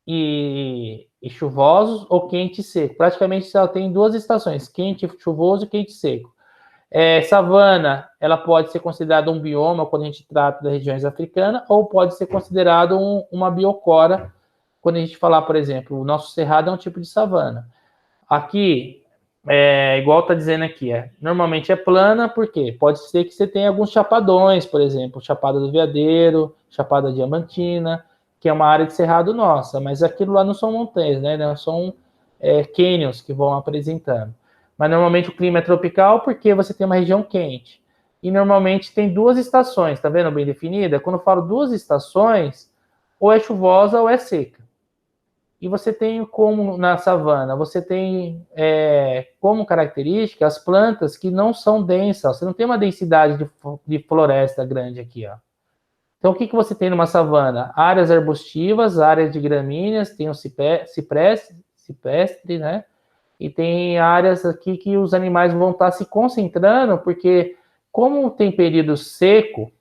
e chuvosos, ou quente e seco. Praticamente ela tem duas estações, quente, chuvoso e quente e seco. Savana, ela pode ser considerada um bioma quando a gente trata das regiões africanas, ou pode ser considerado uma biocora, quando a gente falar, por exemplo, o nosso cerrado é um tipo de savana. Aqui, igual está dizendo aqui, normalmente é plana, porque pode ser que você tenha alguns chapadões, por exemplo, Chapada do Veadeiro, Chapada Diamantina, que é uma área de cerrado nossa, mas aquilo lá não são montanhas, né? Não são cânions que vão apresentando. Mas normalmente o clima é tropical porque você tem uma região quente. E normalmente tem duas estações, tá vendo bem definida? Quando eu falo duas estações, ou é chuvosa ou é seca. E você tem como na savana, você tem como característica as plantas que não são densas, você não tem uma densidade de floresta grande aqui, ó. Então, o que você tem numa savana? Áreas arbustivas, áreas de gramíneas, tem o cipreste, né? E tem áreas aqui que os animais vão estar se concentrando, porque como tem período seco,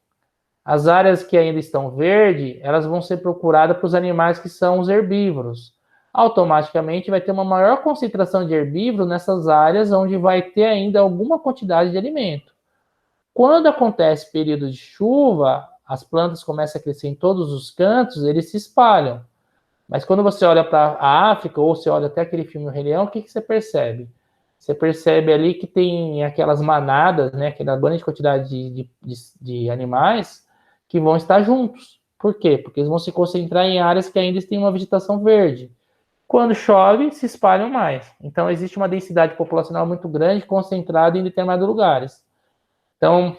as áreas que ainda estão verdes, elas vão ser procuradas para os animais que são os herbívoros. Automaticamente vai ter uma maior concentração de herbívoros nessas áreas onde vai ter ainda alguma quantidade de alimento. Quando acontece período de chuva, as plantas começam a crescer em todos os cantos, eles se espalham. Mas quando você olha para a África, ou você olha até aquele filme O Rei Leão, o que você percebe? Você percebe ali que tem aquelas manadas, né, aquela grande quantidade de animais que vão estar juntos. Por quê? Porque eles vão se concentrar em áreas que ainda têm uma vegetação verde. Quando chove, se espalham mais. Então, existe uma densidade populacional muito grande concentrada em determinados lugares. Então,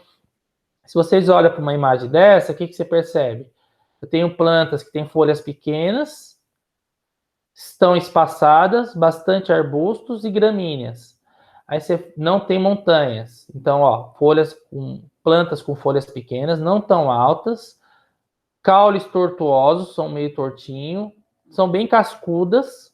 se vocês olham para uma imagem dessa, o que você percebe? Eu tenho plantas que têm folhas pequenas, estão espaçadas, bastante arbustos e gramíneas. Aí você não tem montanhas. Então, ó, plantas com folhas pequenas, não tão altas, caules tortuosos, são meio tortinho, são bem cascudas,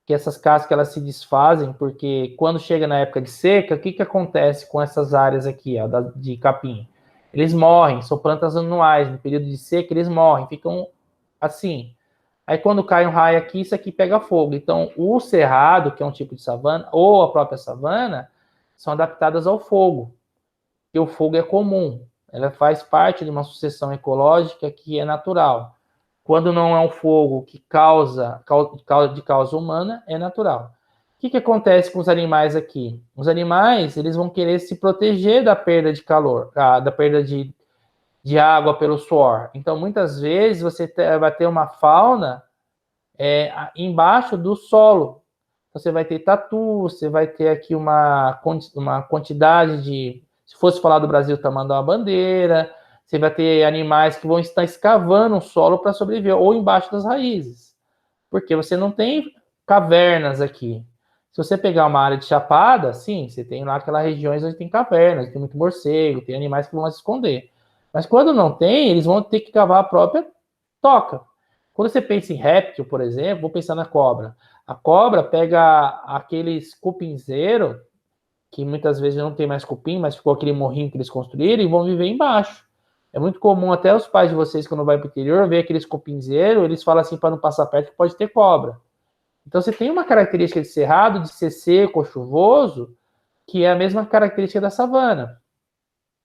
que essas cascas elas se desfazem, porque quando chega na época de seca, o que acontece com essas áreas aqui, ó, de capim? Eles morrem, são plantas anuais, no período de seca eles morrem, ficam assim. Aí quando cai um raio aqui, isso aqui pega fogo. Então, o cerrado, que é um tipo de savana, ou a própria savana, são adaptadas ao fogo, porque o fogo é comum. Ela faz parte de uma sucessão ecológica que é natural. Quando não é um fogo que de causa humana, é natural. O que acontece com os animais aqui? Os animais, eles vão querer se proteger da perda de calor, da perda de água pelo suor. Então, muitas vezes, você vai ter uma fauna embaixo do solo. Você vai ter tatu, você vai ter aqui uma quantidade de... Se fosse falar do Brasil, tamanduá-bandeira, você vai ter animais que vão estar escavando o solo para sobreviver, ou embaixo das raízes. Porque você não tem cavernas aqui. Se você pegar uma área de chapada, sim, você tem lá aquelas regiões onde tem cavernas, tem muito morcego, tem animais que vão se esconder. Mas quando não tem, eles vão ter que cavar a própria toca. Quando você pensa em réptil, por exemplo, vou pensar na cobra. A cobra pega aqueles cupinzeiros, que muitas vezes não tem mais cupim, mas ficou aquele morrinho que eles construíram, e vão viver embaixo. É muito comum, até os pais de vocês, quando vai para o interior, ver aqueles cupinzeiros, eles falam assim para não passar perto que pode ter cobra. Então você tem uma característica de cerrado, de ser seco ou chuvoso, que é a mesma característica da savana.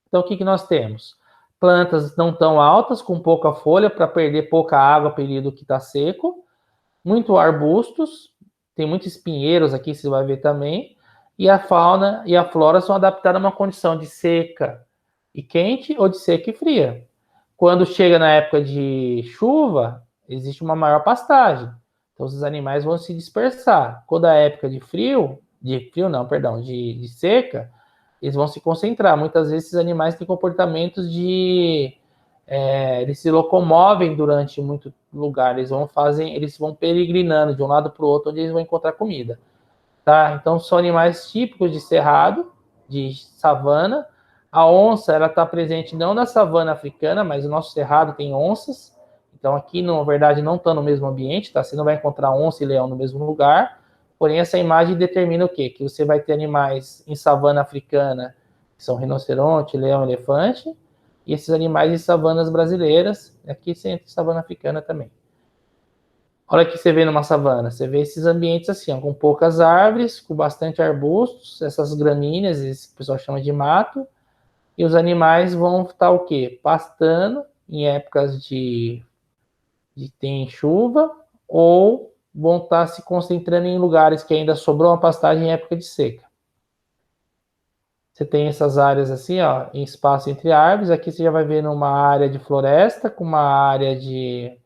Então o que nós temos? Plantas não tão altas, com pouca folha, para perder pouca água no período que está seco. Muito arbustos, tem muitos espinheiros aqui, você vai ver também. E a fauna e a flora são adaptadas a uma condição de seca e quente ou de seca e fria. Quando chega na época de chuva, existe uma maior pastagem. Então, os animais vão se dispersar. Quando é época de seca, eles vão se concentrar. Muitas vezes, esses animais têm comportamentos eles se locomovem durante muito lugar. Eles vão peregrinando de um lado para o outro, onde eles vão encontrar comida. Tá? Então, são animais típicos de cerrado, de savana. A onça, ela está presente não na savana africana, mas o nosso cerrado tem onças. Então, aqui, na verdade, não está no mesmo ambiente, tá? Você não vai encontrar onça e leão no mesmo lugar. Porém, essa imagem determina o quê? Que você vai ter animais em savana africana, que são rinoceronte, leão, elefante, e esses animais em savanas brasileiras, aqui você entra em savana africana também. Olha que você vê numa savana, você vê esses ambientes assim, ó, com poucas árvores, com bastante arbustos, essas gramíneas, esse que o pessoal chama de mato, e os animais vão estar o quê? Pastando em épocas de tem chuva, ou vão estar se concentrando em lugares que ainda sobrou uma pastagem em época de seca. Você tem essas áreas assim, ó, em espaço entre árvores. Aqui você já vai ver uma área de floresta, com uma área de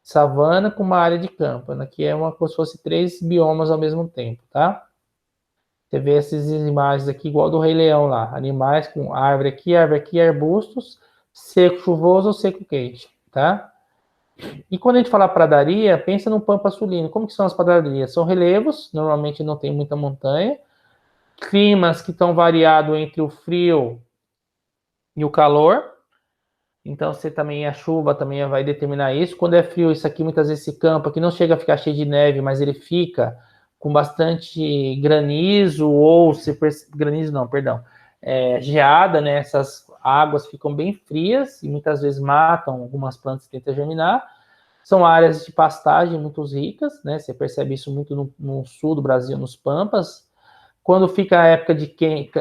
savana, com uma área de campo. Aqui é como se fosse 3 biomas ao mesmo tempo, tá? Você vê essas imagens aqui igual do Rei Leão lá. Animais com árvore aqui, arbustos, seco chuvoso ou seco quente, tá? E quando a gente fala pradaria, pensa no pampa sulino. Como que são as pradarias? São relevos, normalmente não tem muita montanha. Climas que estão variados entre o frio e o calor. Então, você também, a chuva também vai determinar isso. Quando é frio, isso aqui, muitas vezes, esse campo aqui não chega a ficar cheio de neve, mas ele fica com bastante granizo, ou granizo não, perdão, geada, né? Essas águas ficam bem frias e muitas vezes matam algumas plantas que tentam germinar. São áreas de pastagem muito ricas, né? Você percebe isso muito no sul do Brasil, nos pampas. Quando fica a época de quente,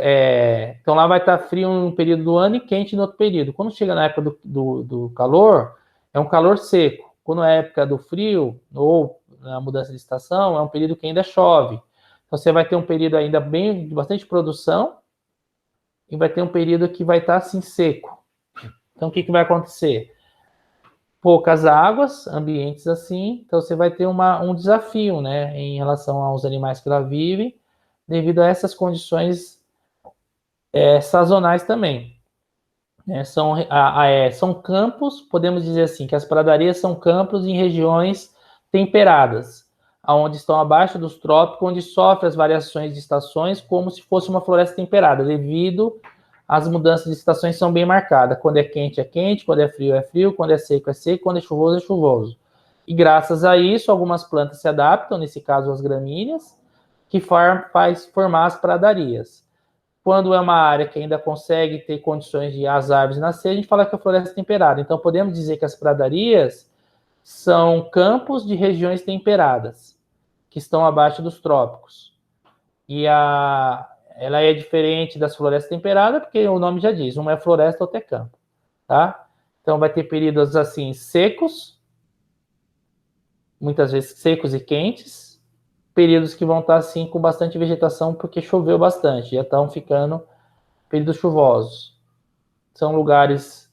então lá vai estar frio em um período do ano e quente no outro período. Quando chega na época do calor, é um calor seco. Quando é a época do frio, ou na mudança de estação, é um período que ainda chove. Então você vai ter um período ainda bem de bastante produção e vai ter um período que vai estar assim seco. Então o que vai acontecer? Poucas águas, ambientes assim, então você vai ter um desafio, né, em relação aos animais que lá vivem, devido a essas condições sazonais também. São campos, podemos dizer assim, que as pradarias são campos em regiões temperadas, onde estão abaixo dos trópicos, onde sofre as variações de estações como se fosse uma floresta temperada, devido às mudanças de estações são bem marcadas. Quando é quente, quando é frio, quando é seco, quando é chuvoso. E graças a isso, algumas plantas se adaptam, nesse caso as gramíneas, que faz formar as pradarias. Quando é uma área que ainda consegue ter condições de as árvores nascer, a gente fala que é floresta temperada. Então, podemos dizer que as pradarias são campos de regiões temperadas, que estão abaixo dos trópicos. E ela é diferente das florestas temperadas, porque o nome já diz, uma é floresta, outra é campo. Tá? Então, vai ter períodos assim secos, muitas vezes secos e quentes, períodos que vão estar assim com bastante vegetação, porque choveu bastante, já estão ficando períodos chuvosos. São lugares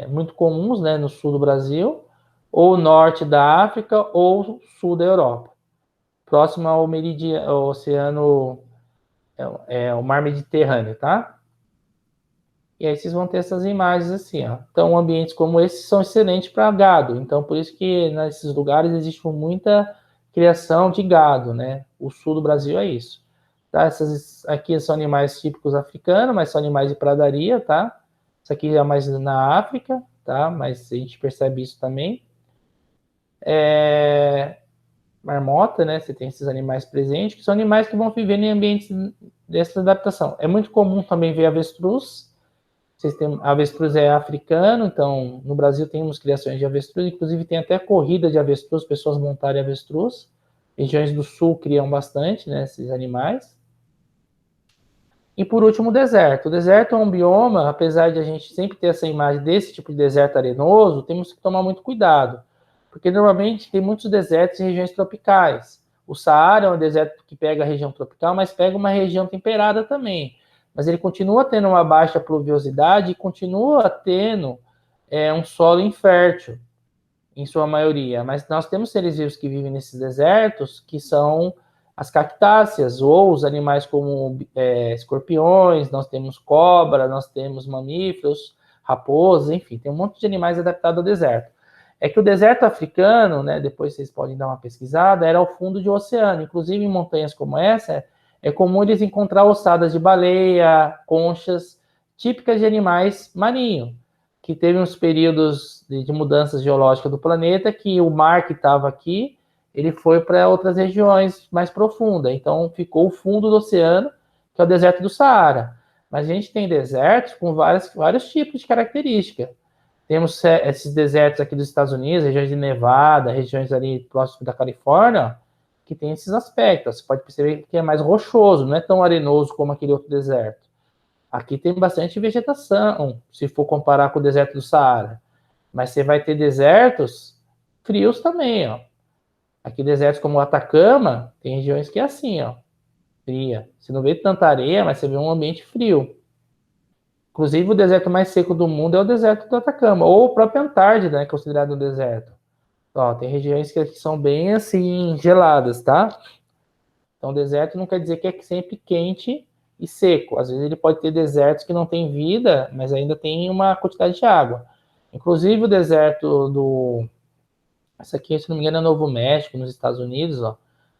muito comuns, né, no sul do Brasil, ou norte da África, ou sul da Europa, próximo ao ao oceano, o mar Mediterrâneo, tá? E aí vocês vão ter essas imagens assim, ó. Então, ambientes como esses são excelentes para gado. Então, por isso que nesses lugares existe muita criação de gado, né? O sul do Brasil é isso. Tá? Essas aqui são animais típicos africanos, mas são animais de pradaria, tá? Isso aqui é mais na África, tá? Mas a gente percebe isso também. marmota, né? Você tem esses animais presentes, que são animais que vão viver em ambientes dessa adaptação. É muito comum também ver avestruz. Vocês têm, avestruz é africano, então no Brasil temos criações de avestruz, inclusive tem até corrida de avestruz, pessoas montarem avestruz. Regiões do sul criam bastante, né, esses animais. E por último, o deserto. O deserto é um bioma, apesar de a gente sempre ter essa imagem desse tipo de deserto arenoso, temos que tomar muito cuidado, porque normalmente tem muitos desertos em regiões tropicais. O Saara é um deserto que pega a região tropical, mas pega uma região temperada também. Mas ele continua tendo uma baixa pluviosidade e continua tendo um solo infértil, em sua maioria. Mas nós temos seres vivos que vivem nesses desertos, que são as cactáceas, ou os animais como escorpiões, nós temos cobra, nós temos mamíferos, raposas, enfim, tem um monte de animais adaptados ao deserto. É que o deserto africano, né, depois vocês podem dar uma pesquisada, era ao fundo de oceano. Inclusive em montanhas como essa, é comum eles encontrar ossadas de baleia, conchas, típicas de animais marinhos, que teve uns períodos de mudanças geológicas do planeta, que o mar que estava aqui, ele foi para outras regiões mais profundas. Então ficou o fundo do oceano, que é o deserto do Saara. Mas a gente tem desertos com vários tipos de características. Temos esses desertos aqui dos Estados Unidos, regiões de Nevada, regiões ali próximo da Califórnia, que tem esses aspectos. Você pode perceber que é mais rochoso, não é tão arenoso como aquele outro deserto. Aqui tem bastante vegetação, se for comparar com o deserto do Saara. Mas você vai ter desertos frios também, ó. Aqui desertos como o Atacama, tem regiões que é assim, ó, fria. Você não vê tanta areia, mas você vê um ambiente frio. Inclusive, o deserto mais seco do mundo é o deserto do Atacama, ou o próprio Antártida, né, que é considerado um deserto. Ó, tem regiões que são bem, assim, geladas, tá? Então, deserto não quer dizer que é sempre quente e seco. Às vezes ele pode ter desertos que não tem vida, mas ainda tem uma quantidade de água. Inclusive, o deserto do... Essa aqui, se não me engano, é Novo México, nos Estados Unidos, ó.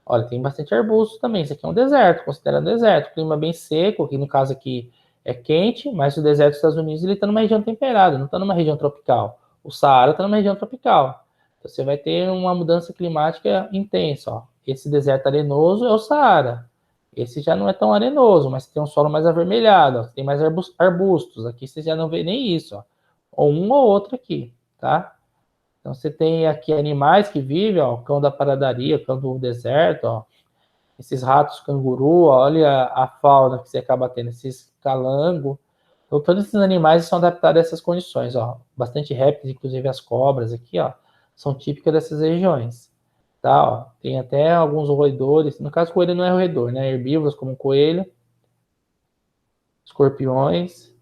Olha, tem bastante arbusto também. Isso aqui é um deserto, considerado deserto. Clima bem seco, que no caso aqui é quente, mas o deserto dos Estados Unidos ele está numa região temperada, não está numa região tropical. O Saara está numa região tropical. Então, você vai ter uma mudança climática intensa, ó. Esse deserto arenoso é o Saara. Esse já não é tão arenoso, mas tem um solo mais avermelhado, ó. Tem mais arbustos. Aqui você já não vê nem isso, ó. Ou um ou outro aqui, tá? Então você tem aqui animais que vivem, ó, o cão da paradaria, o cão do deserto, ó, esses ratos canguru, ó, olha a fauna que você acaba tendo, esses calango. Então todos esses animais são adaptados a essas condições, ó. Bastante répteis, inclusive as cobras aqui, ó, são típicas dessas regiões. Tá, ó. Tem até alguns roedores, no caso o coelho não é roedor, né? Herbívoros como coelho, escorpiões,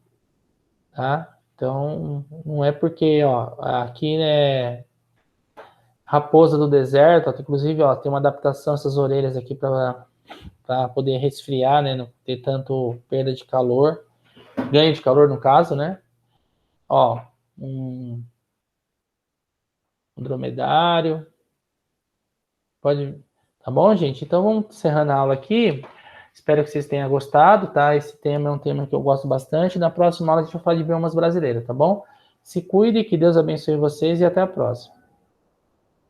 tá? Então não é porque, ó, aqui, né, raposa do deserto, ó, inclusive, ó, tem uma adaptação essas orelhas aqui para poder resfriar, né, não ter tanto perda de calor, ganho de calor no caso, né? Ó, um dromedário. Pode, tá bom, gente? Então vamos encerrando a aula aqui. Espero que vocês tenham gostado, tá? Esse tema é um tema que eu gosto bastante. Na próxima aula a gente vai falar de biomas brasileiros, tá bom? Se cuide, que Deus abençoe vocês e até a próxima.